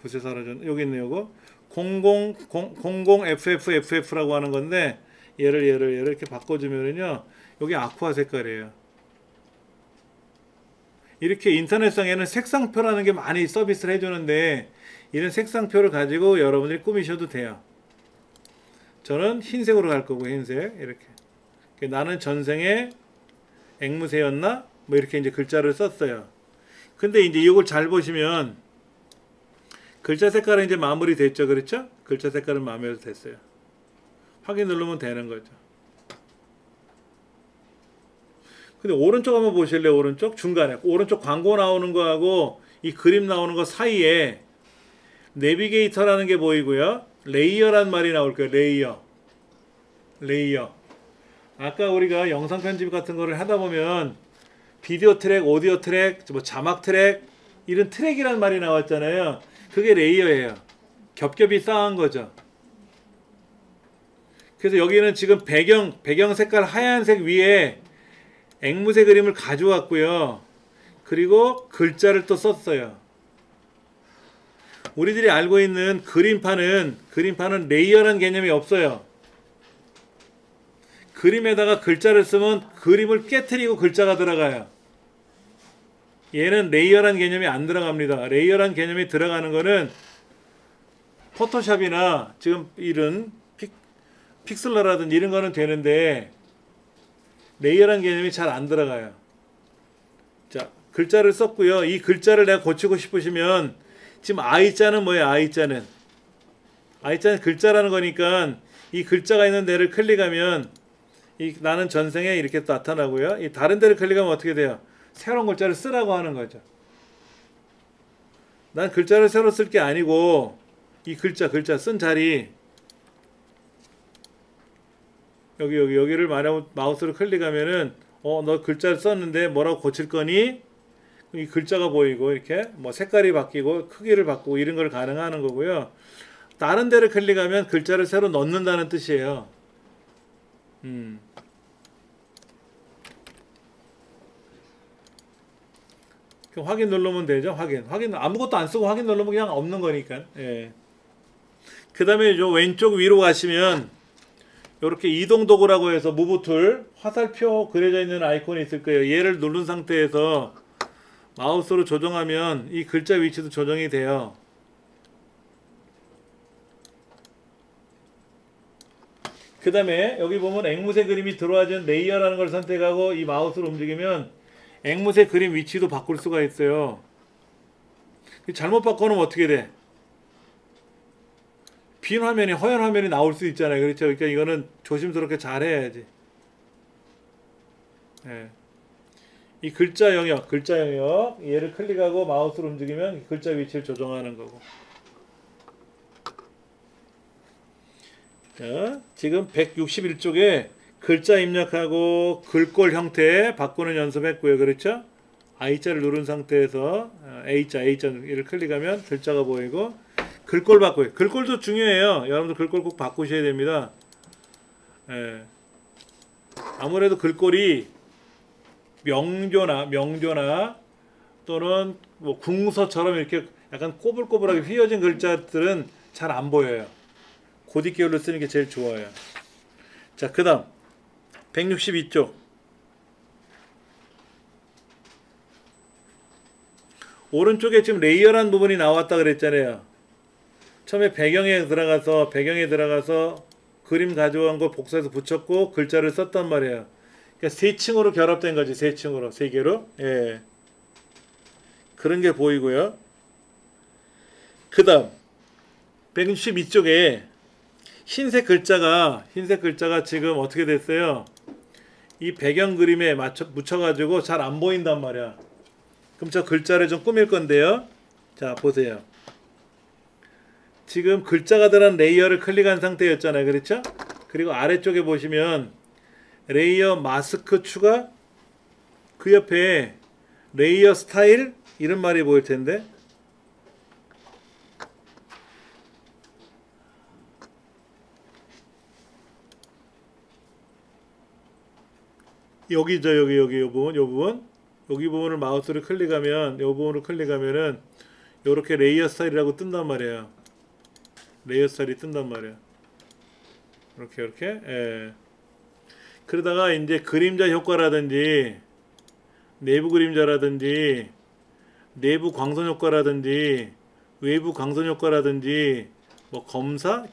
곳에 사라졌네. 여기 있네요. 이거 00FFFF라고 하는 건데 얘를 이렇게 바꿔주면은요 여기 아쿠아 색깔이에요. 이렇게 인터넷상에는 색상표라는 게 많이 서비스를 해주는데 이런 색상표를 가지고 여러분들이 꾸미셔도 돼요. 저는 흰색으로 갈 거고 흰색 이렇게 나는 전생에 앵무새였나? 뭐 이렇게 이제 글자를 썼어요. 근데 이제 이걸 잘 보시면 글자 색깔은 이제 마무리 됐죠. 그렇죠? 글자 색깔은 마무리 됐어요. 확인 누르면 되는 거죠. 근데 오른쪽 한번 보실래요? 오른쪽 중간에 오른쪽 광고 나오는 거하고 이 그림 나오는 거 사이에 내비게이터라는 게 보이고요. 레이어란 말이 나올 거예요. 레이어. 아까 우리가 영상 편집 같은 거를 하다 보면 비디오 트랙, 오디오 트랙, 뭐 자막 트랙 이런 트랙이란 말이 나왔잖아요. 그게 레이어예요. 겹겹이 쌓은 거죠. 그래서 여기는 지금 배경 색깔 하얀색 위에 앵무새 그림을 가져왔고요. 그리고 글자를 또 썼어요. 우리들이 알고 있는 그림판은 레이어라는 개념이 없어요. 그림에다가 글자를 쓰면 그림을 깨트리고 글자가 들어가요. 얘는 레이어라는 개념이 안 들어갑니다. 레이어라는 개념이 들어가는 거는 포토샵이나 지금 이런 픽슬러라든지 이런 거는 되는데 레이어라는 개념이 잘 안 들어가요. 자, 글자를 썼고요. 이 글자를 내가 고치고 싶으시면 지금 I자는 뭐예요? I자는 글자라는 거니까 이 글자가 있는 데를 클릭하면 나는 전생에 이렇게 나타나고요. 이 다른 데를 클릭하면 어떻게 돼요? 새로운 글자를 쓰라고 하는 거죠. 난 글자를 새로 쓸 게 아니고 이 글자 쓴 자리 여기를 마우스로 클릭하면은 너 글자를 썼는데 뭐라고 고칠 거니? 이 글자가 보이고 이렇게 뭐 색깔이 바뀌고 크기를 바꾸고 이런 걸 가능하는 거고요. 다른 데를 클릭하면 글자를 새로 넣는다는 뜻이에요. 확인 누르면 되죠. 확인 아무것도 안 쓰고 확인 누르면 그냥 없는 거니까. 예. 그 다음에 저 왼쪽 위로 가시면 이렇게 이동 도구라고 해서 무브 툴 화살표 그려져 있는 아이콘이 있을 거예요. 얘를 누른 상태에서 마우스로 조정하면 이 글자 위치도 조정이 돼요. 그 다음에 여기 보면 앵무새 그림이 들어와진 레이어라는 걸 선택하고 이 마우스로 움직이면 앵무새 그림 위치도 바꿀 수가 있어요. 잘못 바꿔놓으면 어떻게 돼? 빈 화면이 허연 화면이 나올 수 있잖아요. 그렇죠? 그러니까 이거는 조심스럽게 잘 해야지. 예. 이 글자 영역 얘를 클릭하고 마우스로 움직이면 글자 위치를 조정하는 거고. 자, 지금 161쪽에 글자 입력하고 글꼴 형태 바꾸는 연습했고요. 그렇죠? I자를 누른 상태에서 A자를 클릭하면 글자가 보이고 글꼴 바꾸요. 글꼴도 중요해요. 여러분들 글꼴 꼭 바꾸셔야 됩니다. 예. 아무래도 글꼴이 명조나 또는 뭐 궁서처럼 이렇게 약간 꼬불꼬불하게 휘어진 글자들은 잘 안 보여요. 고딕 계열로 쓰는 게 제일 좋아요. 자, 그 다음 162쪽 오른쪽에 지금 레이어란 부분이 나왔다 그랬잖아요. 처음에 배경에 들어가서 그림 가져온 걸 복사해서 붙였고 글자를 썼단 말이에요. 그러니까 세 층으로 결합된 거지. 세 층으로, 세 개로. 예. 그런 게 보이고요. 그 다음 162쪽에 흰색 글자가 지금 어떻게 됐어요? 이 배경 그림에 묻혀가지고 잘 안 보인단 말이야. 그럼 저 글자를 좀 꾸밀 건데요. 자, 보세요. 지금 글자가 들어간 레이어를 클릭한 상태였잖아요. 그렇죠? 그리고 아래쪽에 보시면 레이어 마스크 추가, 그 옆에 레이어 스타일 이런 말이 보일 텐데, 여기죠. 여기 요 부분 여기 부분을 마우스를 클릭하면 요 부분을 클릭하면은 요렇게 레이어 스타일이라고 뜬단 말이에요. 레이어 스타일이 뜬단 말이에요. 이렇게 예. 그러다가 이제 그림자 효과라든지 내부 그림자라든지 내부 광선 효과라든지 외부 광선 효과라든지 뭐 검사,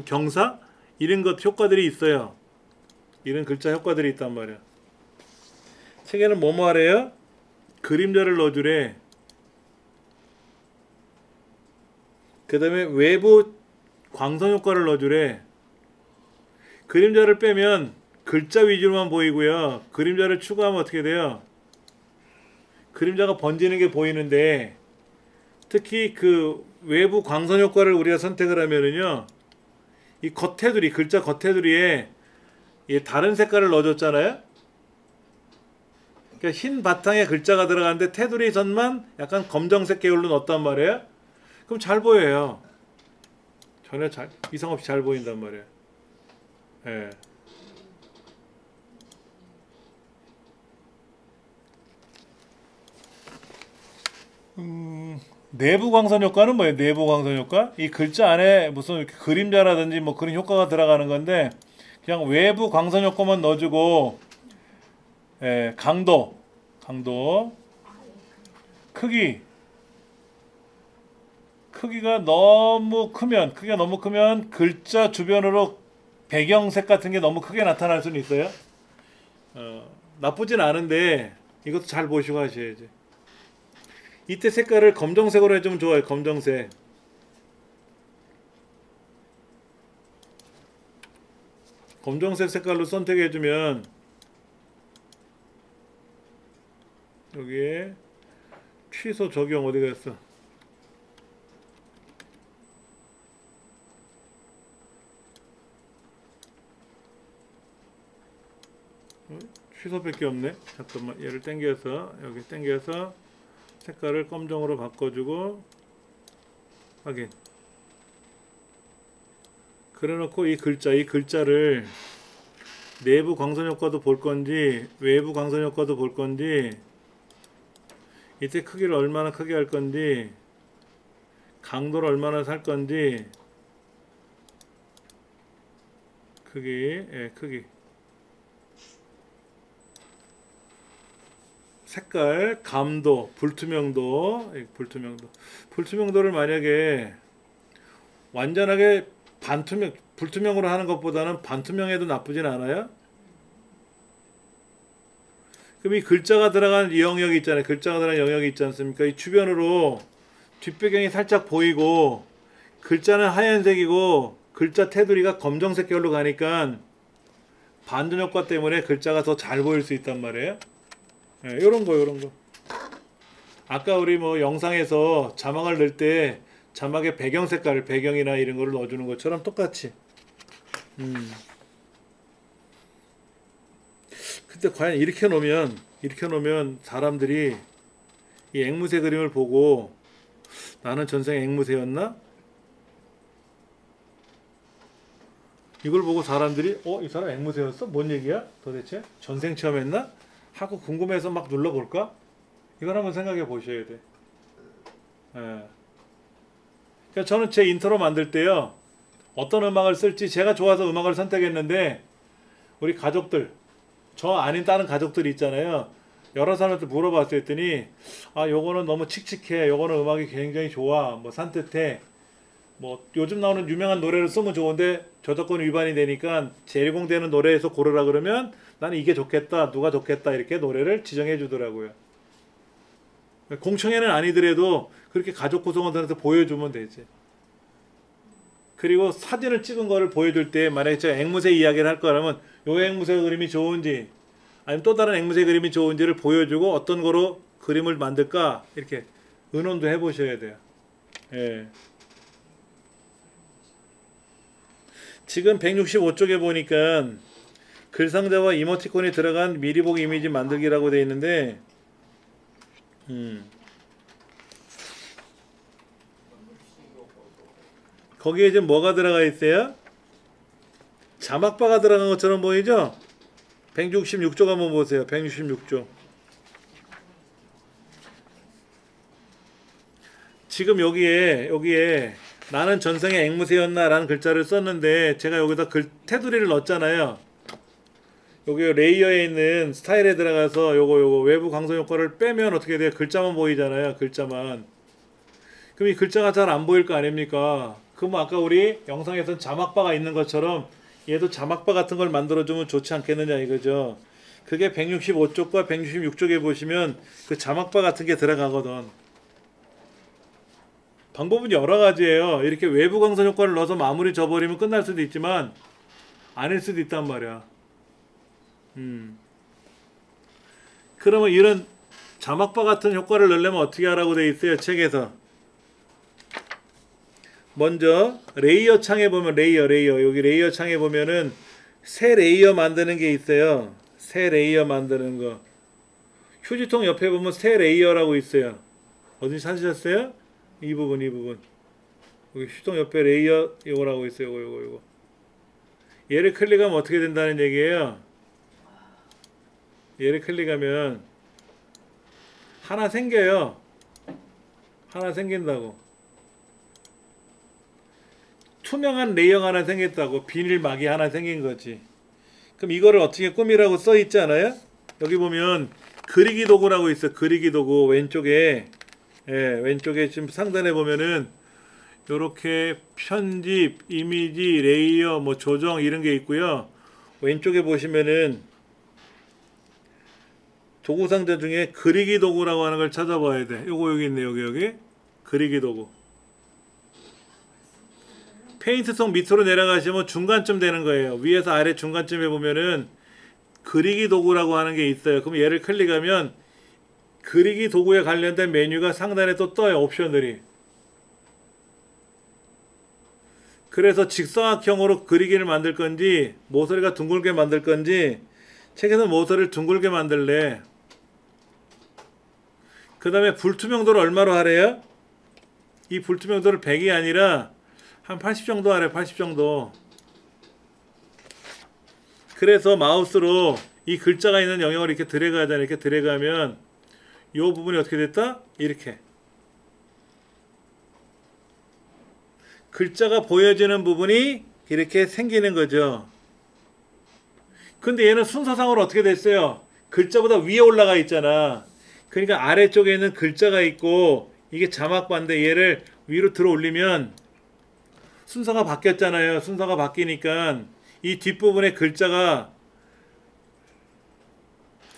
경사 이런 것 효과들이 있어요. 이런 글자 효과들이 있단 말이야. 책에는 뭐 하래요? 그림자를 넣어주래. 그 다음에 외부 광선 효과를 넣어주래. 그림자를 빼면 글자 위주로만 보이고요. 그림자를 추가하면 어떻게 돼요? 그림자가 번지는 게 보이는데, 특히 그 외부 광선 효과를 우리가 선택을 하면은요, 이 겉테두리, 글자 겉테두리에 다른 색깔을 넣어줬잖아요. 그러니까 흰 바탕에 글자가 들어가는데 테두리 선만 약간 검정색 계열로 넣었단 말이에요. 그럼 잘 보여요. 전혀 이상 없이 잘 보인단 말이에요. 예. 내부 광선 효과는 뭐예요? 내부 광선 효과? 이 글자 안에 무슨 그림자라든지 뭐 그런 효과가 들어가는 건데, 그냥 외부 광선 효과만 넣어주고, 예, 강도, 크기가 너무 크면 글자 주변으로 배경색 같은 게 너무 크게 나타날 수는 있어요. 나쁘진 않은데 이것도 잘 보시고 하셔야지. 이때 색깔을 검정색으로 해주면 좋아요. 검정색. 검정색 색깔로 선택해주면 여기에 취소 적용 어디 갔어? 취소밖에 없네. 잠깐만, 얘를 당겨서 여기 당겨서 색깔을 검정으로 바꿔주고 확인. 그래놓고 이 글자를 내부 광선 효과도 볼 건지 외부 광선 효과도 볼 건지, 이때 크기를 얼마나 크게 할 건지, 강도를 얼마나 살 건지, 크기, 색깔, 감도, 불투명도를 만약에 완전하게 불투명으로 하는 것보다는 반투명해도 나쁘진 않아요? 그럼 이 글자가 들어간 이 영역이 있잖아요. 글자가 들어간 영역이 있지 않습니까? 이 주변으로 뒷배경이 살짝 보이고 글자는 하얀색이고 글자 테두리가 검정색 결로 가니까 반전 효과 때문에 글자가 더 잘 보일 수 있단 말이에요. 네, 요런 거. 아까 우리 뭐 영상에서 자막을 넣을 때 자막의 배경 색깔을 배경이나 이런 거를 넣어주는 것처럼 똑같이. 근데 과연 이렇게 놓으면 사람들이 이 앵무새 그림을 보고 나는 전생에 앵무새였나? 이걸 보고 사람들이 이 사람 앵무새였어? 뭔 얘기야? 도대체? 전생 체험했나? 하고 궁금해서 막 눌러볼까? 이걸 한번 생각해 보셔야 돼. 예. 그러니까 저는 제 인트로 만들 때요, 어떤 음악을 쓸지 제가 좋아서 음악을 선택했는데 우리 가족들, 저 아닌 다른 가족들이 있잖아요. 여러 사람한테 물어봤어요. 했더니 요거는 너무 칙칙해, 요거는 음악이 굉장히 좋아, 뭐 산뜻해, 뭐 요즘 나오는 유명한 노래를 쓰면 좋은데 저작권 위반이 되니까 제공되는 노래에서 고르라 그러면 나는 이게 좋겠다, 누가 좋겠다, 이렇게 노래를 지정해 주더라고요. 공청회는 아니더라도 그렇게 가족 구성원들한테 보여주면 되지. 그리고 사진을 찍은 거를 보여줄 때 만약에 제가 앵무새 이야기를 할 거라면 요 앵무새 그림이 좋은지 아니면 또 다른 앵무새 그림이 좋은지를 보여주고 어떤 거로 그림을 만들까 이렇게 의논도 해보셔야 돼요. 예. 지금 165쪽에 보니까 글상자와 이모티콘이 들어간 미리 보기 이미지 만들기라고 되어 있는데 거기에 지금 뭐가 들어가 있어요? 자막바가 들어간 것처럼 보이죠? 166쪽 한번 보세요. 166쪽. 지금 여기에 나는 전생에 앵무새였나 라는 글자를 썼는데 제가 여기다 테두리를 넣었잖아요. 여기 레이어에 있는 스타일에 들어가서 요거 외부 강성 효과를 빼면 어떻게 돼요? 글자만 보이잖아요. 글자만. 그럼 이 글자가 잘 안 보일 거 아닙니까? 그럼 아까 우리 영상에서는 자막바가 있는 것처럼 얘도 자막바 같은 걸 만들어주면 좋지 않겠느냐 이거죠. 그게 165쪽과 166쪽에 보시면 그 자막바 같은 게 들어가거든. 방법은 여러 가지예요. 이렇게 외부 강선 효과를 넣어서 마무리 져버리면 끝날 수도 있지만 아닐 수도 있단 말이야. 그러면 이런 자막바 같은 효과를 넣으려면 어떻게 하라고 돼 있어요? 책에서. 먼저 레이어 창에 보면 레이어 여기 레이어 창에 보면은 새 레이어 만드는 게 있어요. 새 레이어 만드는 거. 휴지통 옆에 보면 새 레이어라고 있어요. 어디 찾으셨어요? 이 부분 여기 휴지통 옆에 레이어 이거라고 있어요. 요거 얘를 클릭하면 어떻게 된다는 얘기예요? 얘를 클릭하면 하나 생겨요. 하나 생긴다고. 투명한 레이어가 하나 생겼다고. 비닐막이 하나 생긴 거지. 그럼 이거를 어떻게 꾸미라고 써 있지 않아요? 여기 보면 그리기 도구라고 있어. 그리기 도구 왼쪽에. 왼쪽에 지금 상단에 보면은 요렇게 편집, 이미지, 레이어, 뭐 조정 이런 게 있고요. 왼쪽에 보시면은 도구 상자 중에 그리기 도구라고 하는 걸 찾아봐야 돼. 요거 여기 있네. 여기 그리기 도구. 페인트성 밑으로 내려가시면 중간쯤 되는 거예요. 위에서 아래 중간쯤에 보면은 그리기 도구라고 하는 게 있어요. 그럼 얘를 클릭하면 그리기 도구에 관련된 메뉴가 상단에 또 떠요. 옵션들이. 그래서 직사각형으로 그리기를 만들 건지 모서리가 둥글게 만들 건지 책에서 모서리를 둥글게 만들래. 그 다음에 불투명도를 얼마로 하래요? 이 불투명도를 100이 아니라 한 80 정도 하래. 80 정도. 그래서 마우스로 이 글자가 있는 영역을 이렇게 드래그 하잖아요. 이렇게 드래그 하면 이 부분이 어떻게 됐다? 이렇게. 글자가 보여지는 부분이 이렇게 생기는 거죠. 근데 얘는 순서상으로 어떻게 됐어요? 글자보다 위에 올라가 있잖아. 그러니까 아래쪽에 있는 글자가 있고 이게 자막바인데 얘를 위로 들어 올리면 순서가 바뀌었잖아요. 순서가 바뀌니까 이 뒷부분에 글자가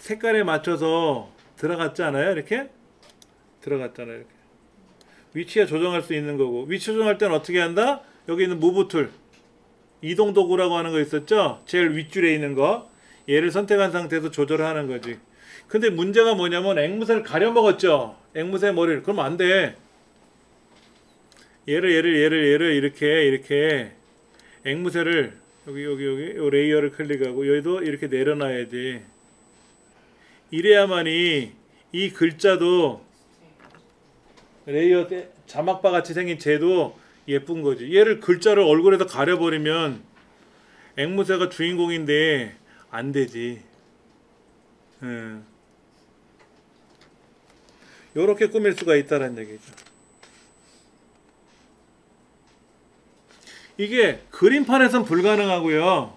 색깔에 맞춰서 들어갔지 않아요? 이렇게? 들어갔잖아요. 이렇게. 위치에 조정할 수 있는 거고, 위치 조정할 때는 어떻게 한다? 여기 있는 무브 툴, 이동 도구라고 하는 거 있었죠? 제일 윗줄에 있는 거. 얘를 선택한 상태에서 조절을 하는 거지. 근데 문제가 뭐냐면 앵무새를 가려먹었죠? 앵무새 머리를. 그럼 안 돼. 얘를 이렇게 앵무새를 여기 요 레이어를 클릭하고 여기도 이렇게 내려놔야지. 이래야만이 이 글자도 레이어 자막바 같이 생긴 쟤도 예쁜 거지. 얘를 글자를 얼굴에다 가려버리면 앵무새가 주인공인데 안 되지. 요렇게 꾸밀 수가 있다는 얘기죠. 이게 그림판에선 불가능하고요.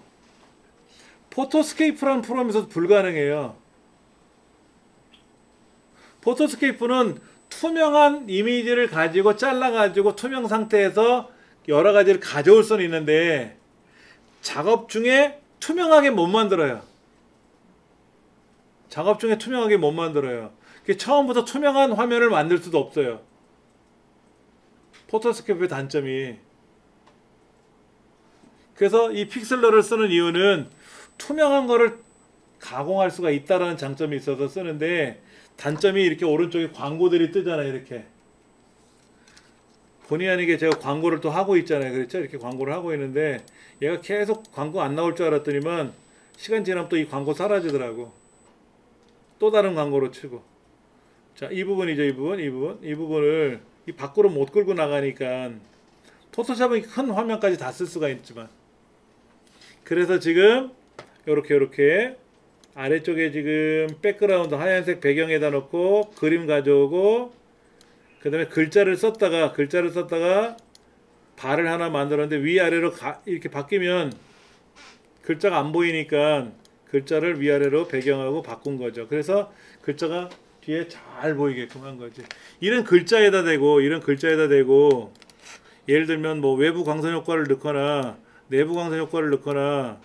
포토스케이프라는 프로그램에서 불가능해요. 포토스케이프는 투명한 이미지를 가지고 잘라가지고 투명 상태에서 여러 가지를 가져올 수는 있는데 작업 중에 투명하게 못 만들어요. 작업 중에 투명하게 못 만들어요. 처음부터 투명한 화면을 만들 수도 없어요. 포토스케이프의 단점이. 그래서 이 픽슬러를 쓰는 이유는 투명한 거를 가공할 수가 있다라는 장점이 있어서 쓰는데 단점이 이렇게 오른쪽에 광고들이 뜨잖아요. 이렇게 본의 아니게 제가 광고를 또 하고 있잖아요. 그렇죠? 이렇게 광고를 하고 있는데 얘가 계속 광고 안 나올 줄 알았더니만 시간 지나면 또 이 광고 사라지더라고. 또 다른 광고로 치고. 자, 이 부분이죠. 이 부분을 이 밖으로 못 끌고 나가니까 포토샵은 큰 화면까지 다 쓸 수가 있지만 그래서 지금 요렇게 아래쪽에 지금 백그라운드 하얀색 배경에다 놓고 그림 가져오고 그 다음에 글자를 썼다가 발을 하나 만들었는데 위아래로 이렇게 바뀌면 글자가 안 보이니까 글자를 위아래로 배경하고 바꾼 거죠. 그래서 글자가 뒤에 잘 보이게끔 한 거지. 이런 글자에다 대고 예를 들면 뭐 외부 광선 효과를 넣거나 내부 광선 효과를 넣거나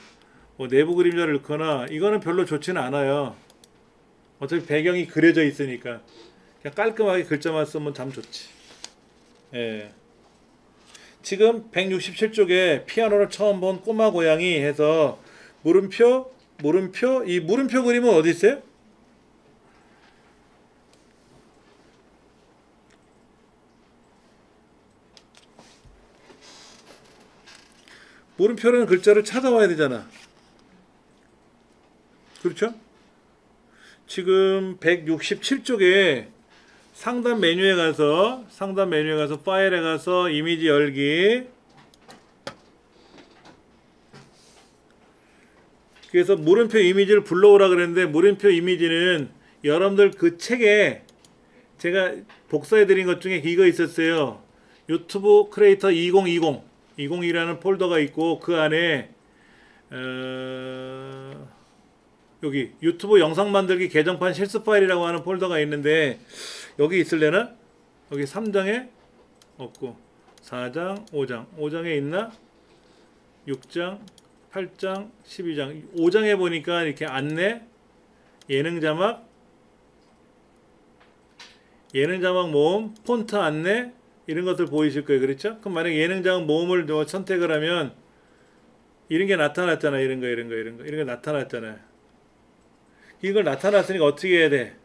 뭐 내부 그림자를 넣거나 이거는 별로 좋지는 않아요. 어차피 배경이 그려져 있으니까 그냥 깔끔하게 글자만 쓰면 참 좋지. 예. 지금 167쪽에 피아노를 처음 본 꼬마 고양이 해서 물음표 이 물음표 그림은 어디 있어요? 물음표라는 글자를 찾아와야 되잖아. 그렇죠? 지금 167쪽에 상단 메뉴에 가서 파일에 가서 이미지 열기. 그래서 물음표 이미지를 불러오라 그랬는데 물음표 이미지는 여러분들 그 책에 제가 복사해 드린 것 중에 이거 있었어요. 유튜브 크리에이터 2020이라는 폴더가 있고 그 안에 여기 유튜브 영상 만들기 개정판 실습 파일이라고 하는 폴더가 있는데 여기 있을래나? 여기 3장에 없고 4장, 5장에 있나? 6장, 8장, 12장 5장에 보니까 이렇게 안내, 예능 자막 모음, 폰트 안내 이런 것들 보이실 거예요. 그렇죠? 그럼 만약 예능 자막 모음을 선택을 하면 이런 게 나타났잖아요. 이런 게 나타났잖아요. 이걸 나타났으니까 어떻게 해야 돼?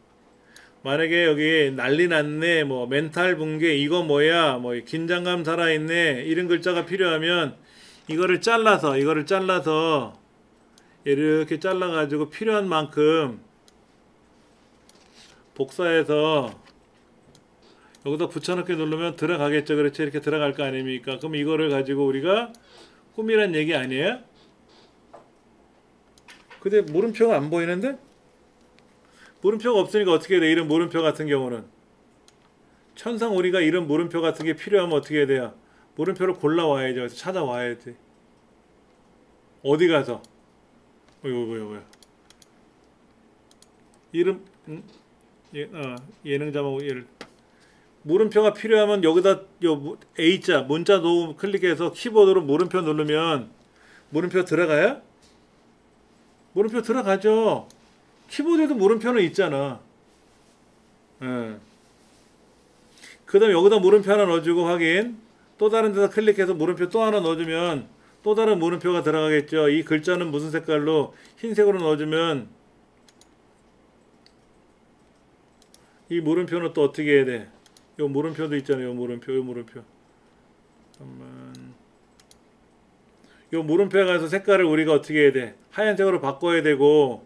만약에 여기 난리 났네, 뭐 멘탈 붕괴, 이거 뭐야, 뭐 긴장감 살아있네 이런 글자가 필요하면 이거를 잘라서 이렇게 잘라가지고 필요한 만큼 복사해서 여기다 붙여넣기 누르면 들어가겠죠. 그렇죠? 이렇게 들어갈 거 아닙니까? 그럼 이거를 가지고 우리가 꾸미란 얘기 아니에요? 근데 물음표가 안 보이는데? 물음표가 없으니까 어떻게 해야 돼? 이런 물음표 같은 경우는 천상 우리가 이런 물음표 같은 게 필요하면 어떻게 해야 돼요? 물음표를 골라와야죠. 그래서 찾아와야지. 어디 가서? 뭐야? 이름 예능 자막 물음표가 필요하면 여기다 요 A자 문자 놓음 클릭해서 키보드로 물음표 누르면 물음표 들어가요? 물음표 들어가죠. 키보드에도 물음표는 있잖아. 예. 그 다음에 여기다 물음표 하나 넣어주고 확인. 또 다른 데다 클릭해서 물음표 또 하나 넣어주면 또 다른 물음표가 들어가겠죠. 이 글자는 무슨 색깔로 흰색으로 넣어주면 이 물음표는 또 어떻게 해야 돼? 요 물음표도 있잖아요. 요 물음표. 잠깐만. 요 물음표에 가서 색깔을 우리가 어떻게 해야 돼? 하얀색으로 바꿔야 되고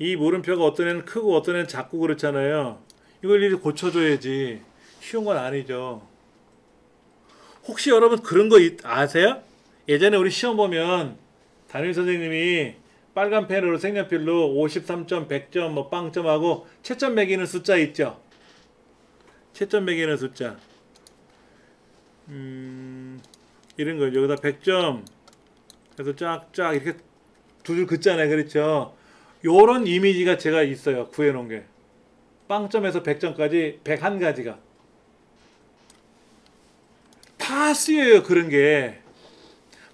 이 물음표가 어떤 애는 크고 어떤 애는 작고 그렇잖아요. 이걸 일일이 고쳐줘야지. 쉬운 건 아니죠. 혹시 여러분 그런 거 아세요? 예전에 우리 시험 보면 담임 선생님이 빨간 펜으로 색연필로 53점, 100점, 뭐 빵점하고 채점 매기는 숫자 있죠? 채점 매기는 숫자. 이런 거 여기다 100점 그래서 쫙쫙 이렇게 두 줄 긋잖아요. 그렇죠? 요런 이미지가 제가 있어요. 구해놓은 게. 빵점에서 100점까지 101가지가. 다 쓰여요. 그런 게.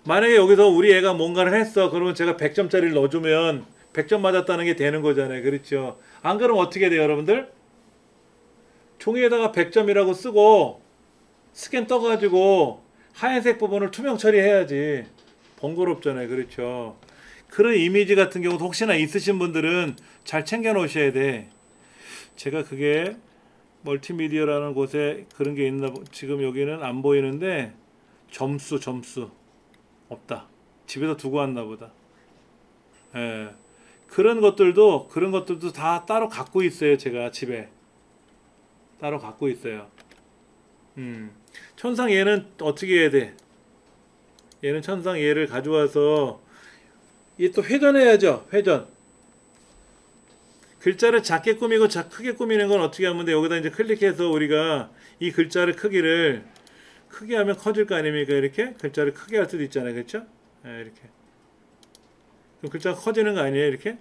만약에 여기서 우리 애가 뭔가를 했어. 그러면 제가 100점짜리를 넣어주면 100점 맞았다는 게 되는 거잖아요. 그렇죠? 안 그러면 어떻게 돼요, 여러분들? 종이에다가 100점이라고 쓰고 스캔 떠가지고 하얀색 부분을 투명 처리해야지. 번거롭잖아요. 그렇죠? 그런 이미지 같은 경우도 혹시나 있으신 분들은 잘 챙겨 놓으셔야 돼. 제가 그게 멀티미디어라는 곳에 그런 게 있나, 지금 여기는 안 보이는데 점수 없다. 집에서 두고 왔나 보다. 예. 그런 것들도 다 따로 갖고 있어요. 제가 집에 따로 갖고 있어요. 천상 얘는 어떻게 해야 돼? 얘는 천상 얘를 가져와서 얘 또 회전해야죠. 회전. 글자를 작게 꾸미고 크게 꾸미는 건 어떻게 하면 돼? 여기다 이제 클릭해서 우리가 이 글자를 크기를 크게 하면 커질 거 아닙니까? 이렇게 글자를 크게 할 수도 있잖아요. 그렇죠? 네, 이렇게. 그럼 글자가 커지는 거 아니에요? 이렇게?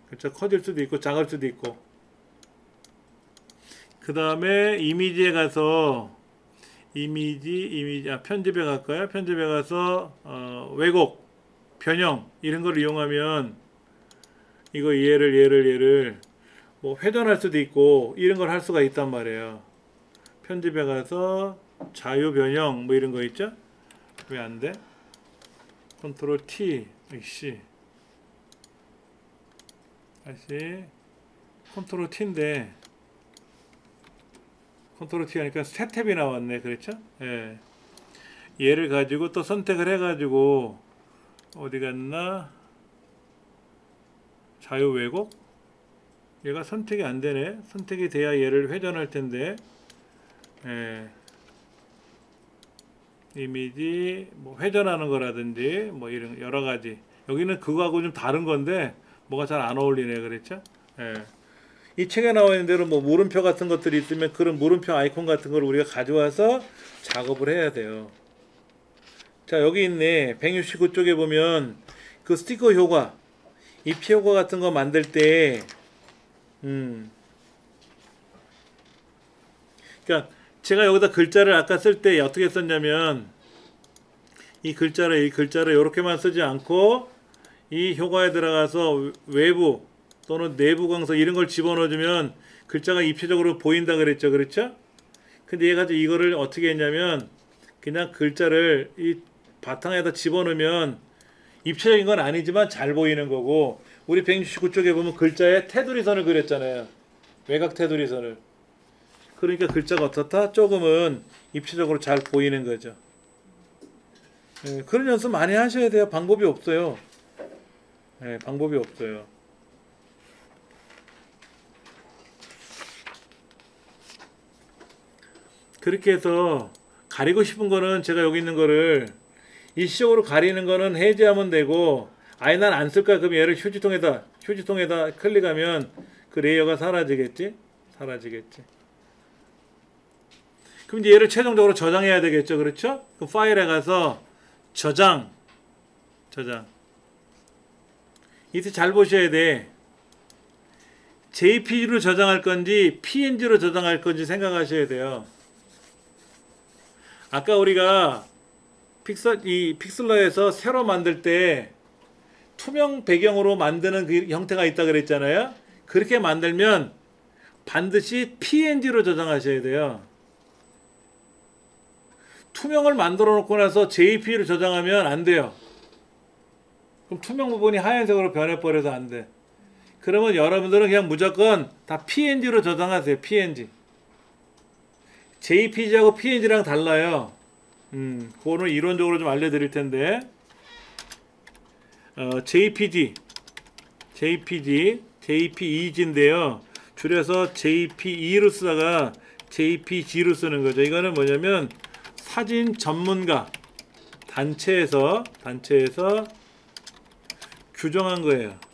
글자 커질 수도 있고 작을 수도 있고. 그 다음에 이미지에 가서 편집에 갈까요? 편집에 가서 왜곡, 변형 이런 걸 이용하면 이거 얘를 뭐 회전할 수도 있고 이런 걸 할 수가 있단 말이에요. 편집에 가서 자유 변형 뭐 이런 거 있죠? 왜 안 돼? 컨트롤 T. 이씨. 다시 컨트롤 T인데 컨트롤 T 하니까 새 탭이 나왔네. 그렇죠? 예. 얘를 가지고 또 선택을 해가지고 어디 갔나? 자유 왜곡? 얘가 선택이 안 되네. 선택이 돼야 얘를 회전할 텐데. 예. 이미지 뭐 회전하는 거라든지 뭐 이런 여러 가지. 여기는 그거하고 좀 다른 건데 뭐가 잘 안 어울리네. 그랬죠? 예. 이 책에 나와 있는 대로 뭐 물음표 같은 것들이 있으면 그런 물음표 아이콘 같은 걸 우리가 가져와서 작업을 해야 돼요. 자, 여기 있네. 169쪽에 보면 그 스티커 효과, 입체 효과 같은 거 만들 때 그러니까 제가 여기다 글자를 아까 쓸 때 어떻게 썼냐면 이 글자를 이렇게만 쓰지 않고 이 효과에 들어가서 외부 또는 내부 광서 이런 걸 집어넣어주면 글자가 입체적으로 보인다 그랬죠. 그렇죠? 근데 얘가 이거를 어떻게 했냐면 그냥 글자를 이 바탕에다 집어넣으면 입체적인 건 아니지만 잘 보이는 거고, 우리 169쪽에 보면 글자에 테두리 선을 그렸잖아요. 외곽 테두리 선을. 그러니까 글자가 어떻다? 조금은 입체적으로 잘 보이는 거죠. 네, 그런 연습 많이 하셔야 돼요. 방법이 없어요. 네, 방법이 없어요. 그렇게 해서 가리고 싶은 거는 제가 여기 있는 거를 일시적으로 가리는 거는 해제하면 되고, 아예 난 안 쓸 거야. 그럼 얘를 휴지통에다 클릭하면 그 레이어가 사라지겠지? 그럼 이제 얘를 최종적으로 저장해야 되겠죠. 그렇죠? 그럼 파일에 가서 저장. 이때 잘 보셔야 돼. JPG로 저장할 건지 PNG로 저장할 건지 생각하셔야 돼요. 아까 우리가 픽슬러에서 새로 만들 때 투명 배경으로 만드는 그 형태가 있다 그랬잖아요. 그렇게 만들면 반드시 PNG로 저장하셔야 돼요. 투명을 만들어 놓고 나서 JPG로 저장하면 안 돼요. 그럼 투명 부분이 하얀색으로 변해버려서 안 돼. 그러면 여러분들은 그냥 무조건 다 PNG로 저장하세요. PNG. JPG하고 PNG랑 달라요. 그거는 이론적으로 좀 알려드릴 텐데. JPG, JPEG인데요. 줄여서 JPE로 쓰다가 JPG로 쓰는 거죠. 이거는 뭐냐면 사진 전문가 단체에서 규정한 거예요.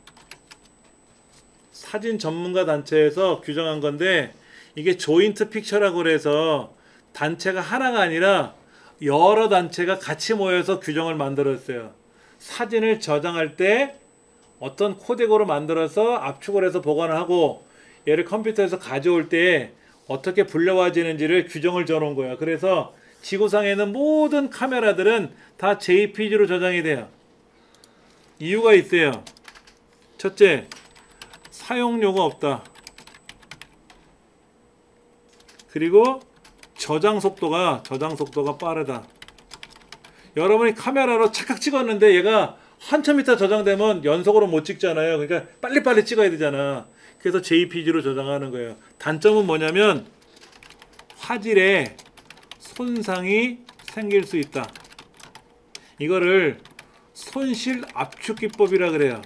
사진 전문가 단체에서 규정한 건데, 이게 조인트 픽처라고 그래서 단체가 하나가 아니라 여러 단체가 같이 모여서 규정을 만들었어요. 사진을 저장할 때 어떤 코덱으로 만들어서 압축을 해서 보관을 하고, 얘를 컴퓨터에서 가져올 때 어떻게 불려와지는지를 규정을 줘놓은 거예요. 그래서 지구상에 있는 모든 카메라들은 다 JPG로 저장이 돼요. 이유가 있어요. 첫째, 사용료가 없다. 그리고 저장 속도가 빠르다. 여러분이 카메라로 착각 찍었는데 얘가 한참 있다 저장되면 연속으로 못 찍잖아요. 그러니까 빨리빨리 찍어야 되잖아. 그래서 JPG로 저장하는 거예요. 단점은 뭐냐면 화질에 손상이 생길 수 있다. 이거를 손실 압축 기법이라 그래요.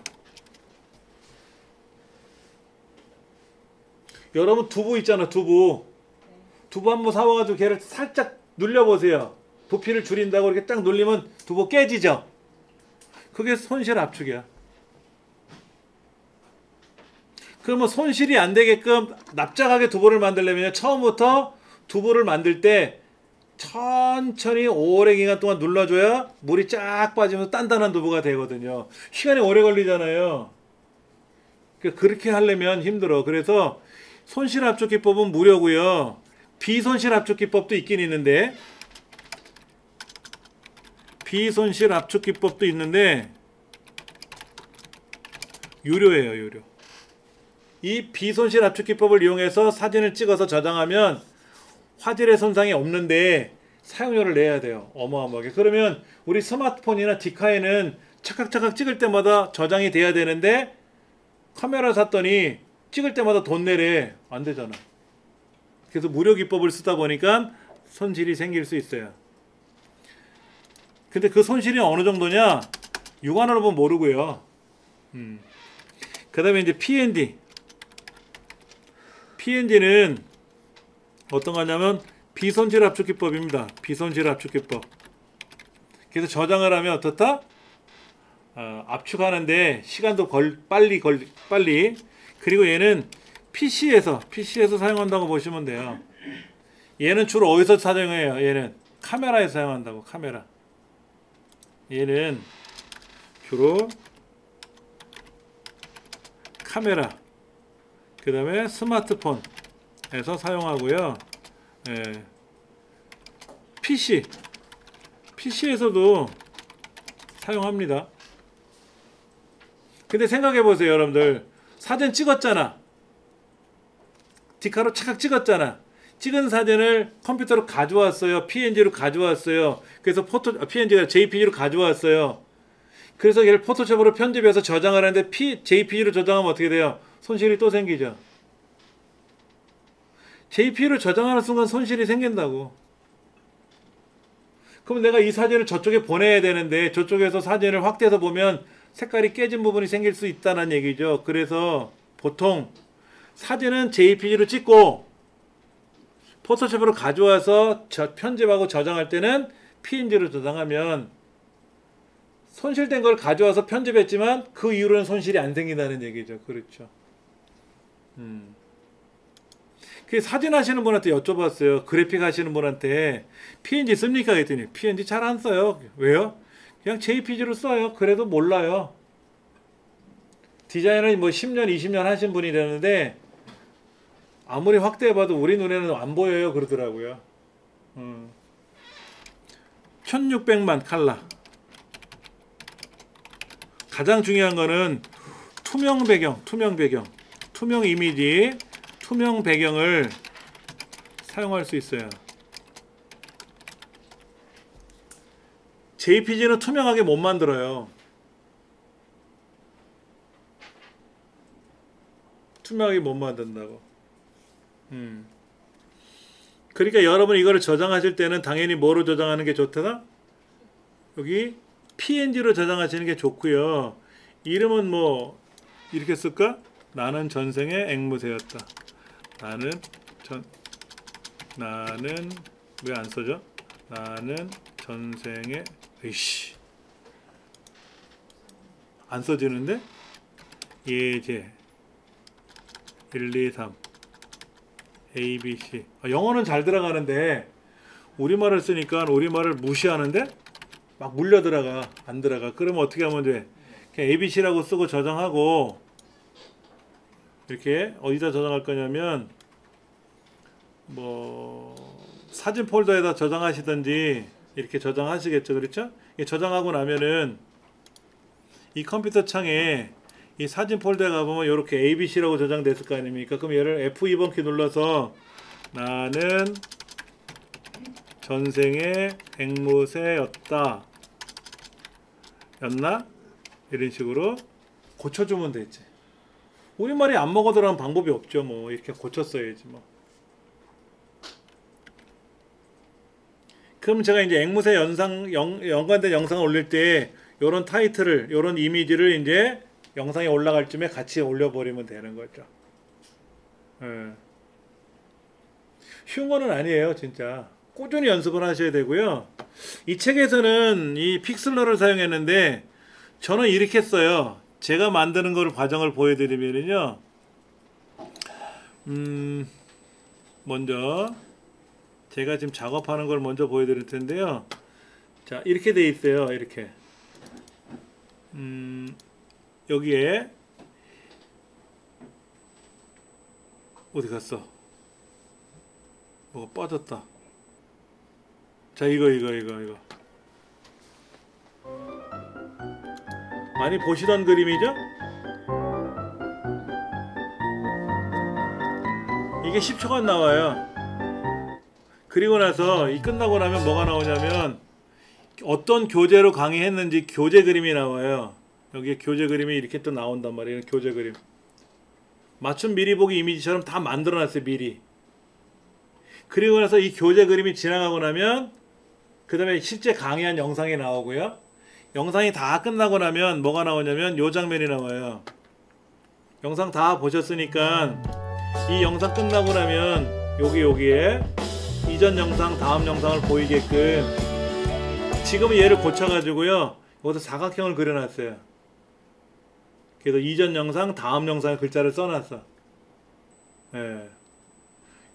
여러분 두부 있잖아, 두부 한번 사와가지고 걔를 살짝 눌려보세요. 부피를 줄인다고 이렇게 딱 눌리면 두부 깨지죠. 그게 손실 압축이야. 그러면 손실이 안 되게끔 납작하게 두부를 만들려면 처음부터 두부를 만들 때 천천히 오래 기간 동안 눌러줘야 물이 쫙 빠지면서 단단한 두부가 되거든요. 시간이 오래 걸리잖아요. 그렇게 하려면 힘들어. 그래서 손실 압축 기법은 무료고요. 비손실 압축 기법도 있긴 있는데, 유료예요, 유료. 이 비손실 압축 기법을 이용해서 사진을 찍어서 저장하면 화질의 손상이 없는데 사용료를 내야 돼요. 어마어마하게. 그러면 우리 스마트폰이나 디카에는 착각착각 찍을 때마다 저장이 돼야 되는데, 카메라 샀더니 찍을 때마다 돈 내래. 안 되잖아. 그래서 무료 기법을 쓰다 보니까 손실이 생길 수 있어요. 근데 그 손실이 어느 정도냐? 육안으로 보면 모르고요. 그 다음에 이제 PNG는 어떤 거냐면 비손실 압축 기법입니다. 비손실 압축 기법. 그래서 저장을 하면 어떻다? 압축하는데 시간도 빨리. 그리고 얘는 PC에서 사용한다고 보시면 돼요. 얘는 주로 어디서 사용해요? 얘는 카메라에서 사용한다고. 카메라. 얘는 주로 카메라, 그 다음에 스마트폰에서 사용하고요. PC에서도 사용합니다. 근데 생각해 보세요, 여러분들. 사진 찍었잖아. 디카로 착각 찍었잖아. 찍은 사진을 컴퓨터로 가져왔어요. PNG로 가져왔어요. 그래서 PNG가 JPG로 가져왔어요. 그래서 얘를 포토샵으로 편집해서 저장을 하는데 JPG로 저장하면 어떻게 돼요? 손실이 또 생기죠. JPG로 저장하는 순간 손실이 생긴다고. 그럼 내가 이 사진을 저쪽에 보내야 되는데 저쪽에서 사진을 확대해서 보면 색깔이 깨진 부분이 생길 수 있다는 얘기죠. 그래서 보통 사진은 JPG로 찍고 포토샵으로 가져와서 편집하고 저장할 때는 PNG로 저장하면 손실된 걸 가져와서 편집했지만 그 이후로는 손실이 안 생긴다는 얘기죠. 그렇죠. 그 사진 하시는 분한테 여쭤봤어요. 그래픽 하시는 분한테 PNG 씁니까? 그랬더니 PNG 잘 안 써요. 왜요? 그냥 JPG로 써요. 그래도 몰라요. 디자인을 뭐 10년, 20년 하신 분이라는데 아무리 확대해봐도 우리 눈에는 안 보여요 그러더라고요. 1600만 칼라. 가장 중요한 거는 투명 배경, 투명 이미지, 투명 배경을 사용할 수 있어요. JPG는 투명하게 못 만들어요. 투명하게 못 만든다고. 그러니까 여러분 이거를 저장하실 때는 당연히 뭐로 저장하는 게 좋더라? 여기 PNG로 저장하시는 게 좋고요. 이름은 뭐 이렇게 쓸까? 나는 전생의 앵무새였다. 나는 왜 안 써져? 나는 전생의 으이씨 안 써지는데? 예제 1, 2, 3 A, B, C. 영어는 잘 들어가는데 우리말을 쓰니까 우리말을 무시하는데 막 물려 들어가. 안 들어가. 그러면 어떻게 하면 돼? 그냥 ABC라고 쓰고 저장하고 이렇게 어디다 저장할 거냐면 뭐 사진 폴더에다 저장하시든지 이렇게 저장하시겠죠. 그렇죠? 저장하고 나면은 이 컴퓨터 창에 이 사진 폴더에 가보면 이렇게 ABC라고 저장됐을 거 아닙니까? 그럼 얘를 F2번 키 눌러서 나는 전생의 앵무새였다 였나? 이런 식으로 고쳐주면 되지. 우리말이 안 먹어들어가는 방법이 없죠. 뭐 이렇게 고쳤어야지 뭐. 그럼 제가 이제 앵무새 연관된 영상을 올릴 때 요런 타이틀을, 요런 이미지를 이제 영상에 올라갈 쯤에 같이 올려버리면 되는 거죠. 예. 쉬운 거는 아니에요, 진짜. 꾸준히 연습을 하셔야 되고요. 이 책에서는 이 픽슬러를 사용했는데 저는 이렇게 써요. 제가 만드는 걸 과정을 보여드리면요. 먼저 제가 지금 작업하는 걸 먼저 보여드릴 텐데요. 자, 이렇게 돼 있어요. 이렇게. 여기에 어디 갔어? 뭐가 빠졌다. 자, 이거. 많이 보시던 그림이죠? 이게 10초간 나와요. 그리고 나서 이 끝나고 나면 뭐가 나오냐면 어떤 교재로 강의했는지 교재 그림이 나와요. 여기에 교재 그림이 이렇게 또 나온단 말이에요. 교재 그림. 맞춤 미리 보기 이미지처럼 다 만들어놨어요. 미리. 그리고 나서 이 교재 그림이 지나가고 나면 그 다음에 실제 강의한 영상이 나오고요. 영상이 다 끝나고 나면 뭐가 나오냐면 요 장면이 나와요. 영상 다 보셨으니까 이 영상 끝나고 나면 여기에 이전 영상 다음 영상을 보이게끔 지금은 얘를 고쳐가지고요 여기서 사각형을 그려놨어요. 그래서 이전 영상 다음 영상에 글자를 써놨어. 예.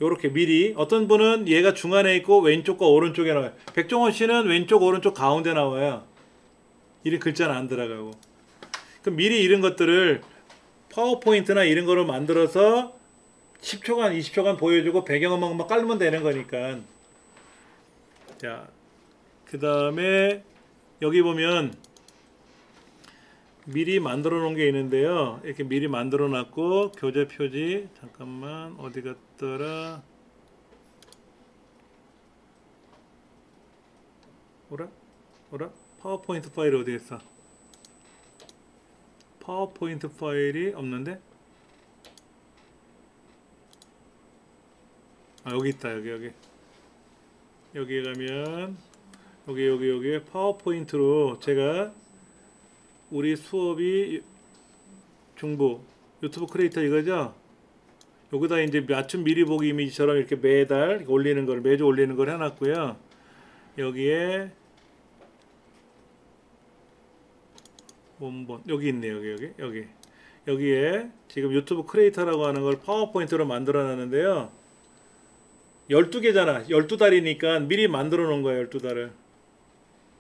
요렇게 미리. 어떤 분은 얘가 중간에 있고 왼쪽과 오른쪽에 나와요. 백종원 씨는 왼쪽 오른쪽 가운데 나와요. 이런 글자는 안 들어가고. 그럼 미리 이런 것들을 파워포인트나 이런 거를 만들어서 10초간 20초간 보여주고 배경음악만 깔면 되는 거니까. 자, 그 다음에 여기 보면 미리 만들어 놓은 게 있는데요. 이렇게 미리 만들어 놨고 교재 표지 잠깐만 어디 갔더라. 뭐라? 파워포인트 파일이 어디 있어? 파워포인트 파일이 없는데? 아, 여기 있다. 여기에 가면 여기에 파워포인트로 제가 우리 수업이 중부 유튜브 크리에이터 이거죠? 여기다 이제 맞춤 미리 보기 이미지처럼 이렇게 매달 올리는 걸 매주 올리는 걸 해놨고요. 여기에 원본 여기 있네요. 여기에 지금 유튜브 크리에이터라고 하는 걸 파워포인트로 만들어 놨는데요. 12개잖아. 12달이니까 미리 만들어 놓은 거예요. 12달을.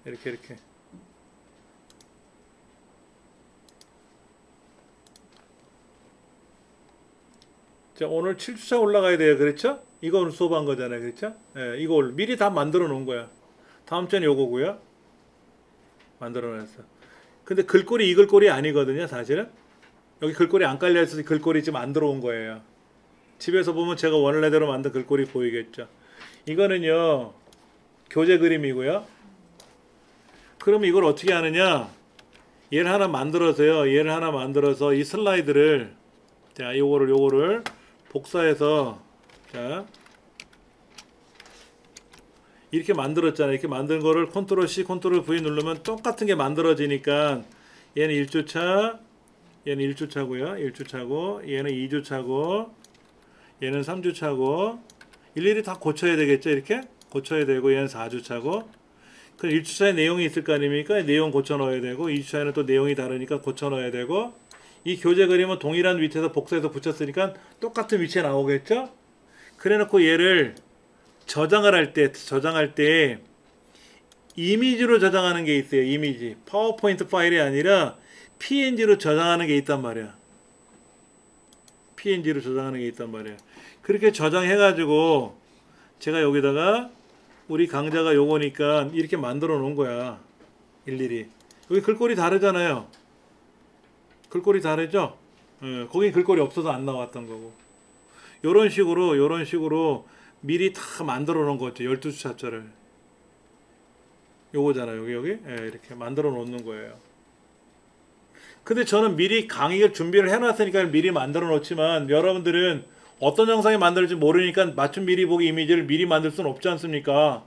이렇게. 자, 오늘 7주차 올라가야 돼요. 그렇죠? 이거 오늘 수업한 거잖아요. 그렇죠? 예, 이거 미리 다 만들어 놓은 거야. 다음 주엔 요거고요. 만들어 놨어. 근데 글꼴이 이 글꼴이 아니거든요. 사실은. 여기 글꼴이 안 깔려 있어서 글꼴이 지금 안 들어온 거예요. 집에서 보면 제가 원래대로 만든 글꼴이 보이겠죠. 이거는요. 교재 그림이고요. 그럼 이걸 어떻게 하느냐? 얘를 하나 만들어서요. 얘를 하나 만들어서 이 슬라이드를 자, 요거를 복사해서 자 이렇게 만들었잖아요. 이렇게 만든 거를 컨트롤 C, 컨트롤 V 누르면 똑같은 게 만들어지니까 얘는 1주차, 얘는 1주차고요. 1주차고, 얘는 2주차고, 얘는 3주차고, 일일이 다 고쳐야 되겠죠. 이렇게 고쳐야 되고, 얘는 4주차고. 그럼 1주차에 내용이 있을 거 아닙니까? 내용 고쳐 넣어야 되고, 2주차에는 또 내용이 다르니까 고쳐 넣어야 되고, 이 교재 그림은 동일한 위치에서 복사해서 붙였으니까 똑같은 위치에 나오겠죠? 그래 놓고 얘를 저장할 때 이미지로 저장하는 게 있어요. 이미지. 파워포인트 파일이 아니라 PNG로 저장하는 게 있단 말이야. PNG로 저장하는 게 있단 말이야. 그렇게 저장해가지고 제가 여기다가 우리 강좌가 요거니까 이렇게 만들어 놓은 거야. 일일이. 여기 글꼴이 다르잖아요. 글꼴이 다르죠? 거기 글꼴이 없어서 안 나왔던 거고. 요런 식으로 미리 다 만들어 놓은 거죠. 12주차짜를. 요거잖아요. 여기. 이렇게 만들어 놓는 거예요. 근데 저는 미리 강의를 준비를 해놨으니까 미리 만들어 놓지만 여러분들은 어떤 영상이 만들지 모르니까 맞춤 미리 보기 이미지를 미리 만들 수는 없지 않습니까?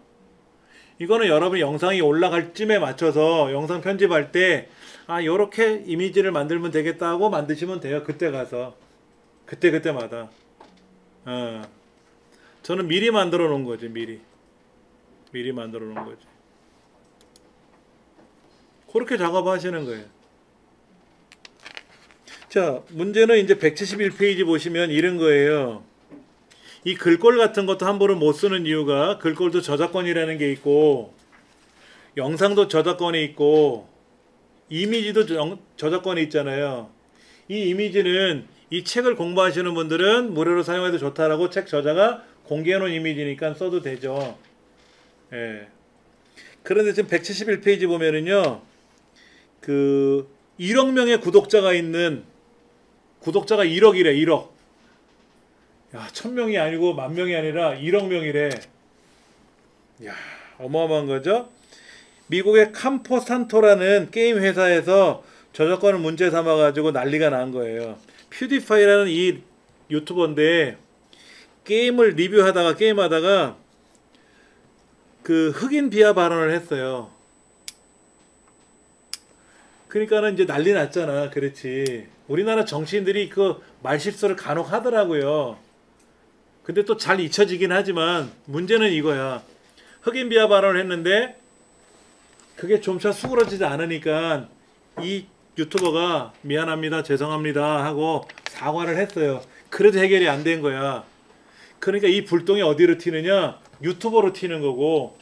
이거는 여러분이 영상이 올라갈 쯤에 맞춰서 영상 편집할 때 요렇게 이미지를 만들면 되겠다 하고 만드시면 돼요. 그때 가서. 그때마다. 저는 미리 만들어 놓은 거지. 미리 만들어 놓은 거지. 그렇게 작업하시는 거예요. 자, 문제는 이제 171페이지 보시면 이런 거예요. 이 글꼴 같은 것도 함부로 못 쓰는 이유가 글꼴도 저작권이라는 게 있고 영상도 저작권이 있고 이미지도 저작권이 있잖아요. 이 이미지는 이 책을 공부하시는 분들은 무료로 사용해도 좋다라고 책 저자가 공개해 놓은 이미지니까 써도 되죠. 예. 그런데 지금 171페이지 보면은요. 1억 명의 구독자가 있는 구독자가 1억이래. 1억. 야, 1000명이 아니고 10,000명이 아니라 1억 명이래. 야, 어마어마한 거죠? 미국의 캄포산토라는 게임 회사에서 저작권을 문제 삼아 가지고 난리가 난 거예요. 퓨디파이라는 이 유튜버인데 게임을 리뷰하다가 게임하다가 흑인 비하 발언을 했어요. 그러니까는 이제 난리 났잖아. 그렇지. 우리나라 정치인들이 그 말실수를 간혹 하더라고요. 근데 또 잘 잊혀지긴 하지만 문제는 이거야. 흑인 비하 발언을 했는데 그게 좀차 수그러지지 않으니까 이 유튜버가 미안합니다, 죄송합니다 하고 사과를 했어요. 그래도 해결이 안 된 거야. 그러니까 이 불똥이 어디로 튀느냐? 유튜버로 튀는 거고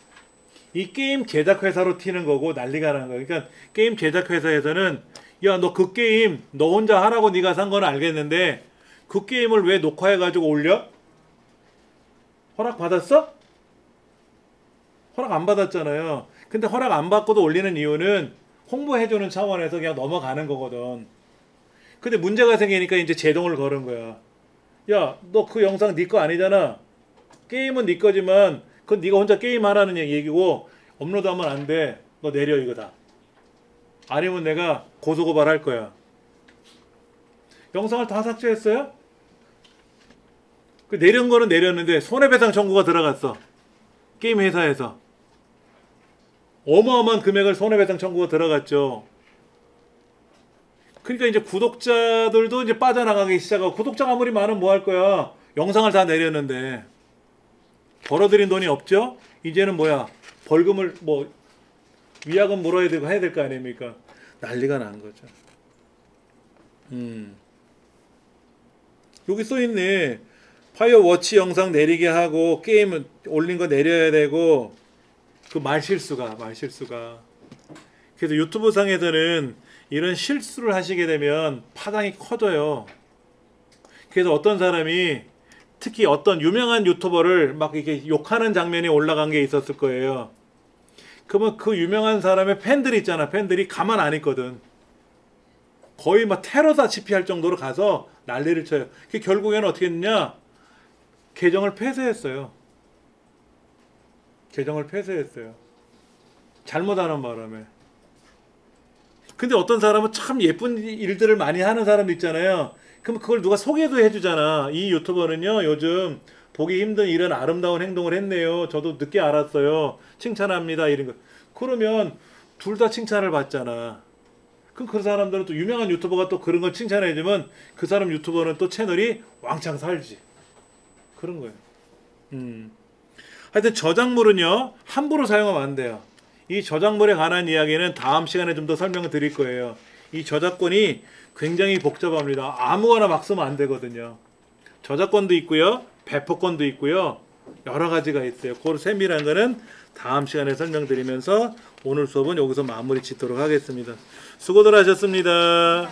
이 게임 제작 회사로 튀는 거고 난리가 나는 거야. 그러니까 게임 제작 회사에서는 야, 너 그 게임 너 혼자 하라고 네가 산 건 알겠는데 그 게임을 왜 녹화해 가지고 올려? 허락 받았어? 허락 안 받았잖아요. 근데 허락 안 받고도 올리는 이유는 홍보해주는 차원에서 그냥 넘어가는 거거든. 근데 문제가 생기니까 이제 제동을 걸은 거야. 야, 너 그 영상 네 거 아니잖아. 게임은 네 거지만 그건 네가 혼자 게임하라는 얘기고 업로드하면 안 돼. 너 내려 이거 다. 아니면 내가 고소고발할 거야. 영상을 다 삭제했어요? 그 내린 거는 내렸는데 손해배상 청구가 들어갔어. 게임 회사에서. 어마어마한 금액을 손해배상 청구가 들어갔죠. 그러니까 이제 구독자들도 이제 빠져나가기 시작하고 구독자가 아무리 많으면 뭐 할 거야. 영상을 다 내렸는데 벌어들인 돈이 없죠. 이제는 뭐야, 벌금을 뭐 위약금 물어야 되고 해야 될 거 아닙니까. 난리가 난 거죠. 여기 써있네. 파이어워치 영상 내리게 하고 게임 올린 거 내려야 되고 그 말실수가 그래서 유튜브 상에서는 이런 실수를 하시게 되면 파장이 커져요. 그래서 어떤 사람이 특히 어떤 유명한 유튜버를 막 이렇게 욕하는 장면이 올라간 게 있었을 거예요. 그러면 그 유명한 사람의 팬들이 있잖아. 팬들이 가만 안 있거든. 거의 막 테러다시피 할 정도로 가서 난리를 쳐요. 결국에는 어떻게 했느냐? 계정을 폐쇄했어요. 계정을 폐쇄했어요. 잘못하는 바람에. 근데 어떤 사람은 참 예쁜 일들을 많이 하는 사람도 있잖아요. 그럼 그걸 누가 소개도 해주잖아. 이 유튜버는요, 요즘 보기 힘든 이런 아름다운 행동을 했네요. 저도 늦게 알았어요. 칭찬합니다. 이런 거. 그러면 둘 다 칭찬을 받잖아. 그럼 그 사람들은 또 유명한 유튜버가 또 그런 걸 칭찬해주면 그 사람 유튜버는 또 채널이 왕창 살지. 그런 거예요. 하여튼 저작물은요, 함부로 사용하면 안 돼요. 이 저작물에 관한 이야기는 다음 시간에 좀 더 설명을 드릴 거예요. 이 저작권이 굉장히 복잡합니다. 아무거나 막 쓰면 안 되거든요. 저작권도 있고요, 배포권도 있고요, 여러 가지가 있어요. 그 세밀한 거는 다음 시간에 설명드리면서 오늘 수업은 여기서 마무리 짓도록 하겠습니다. 수고들 하셨습니다.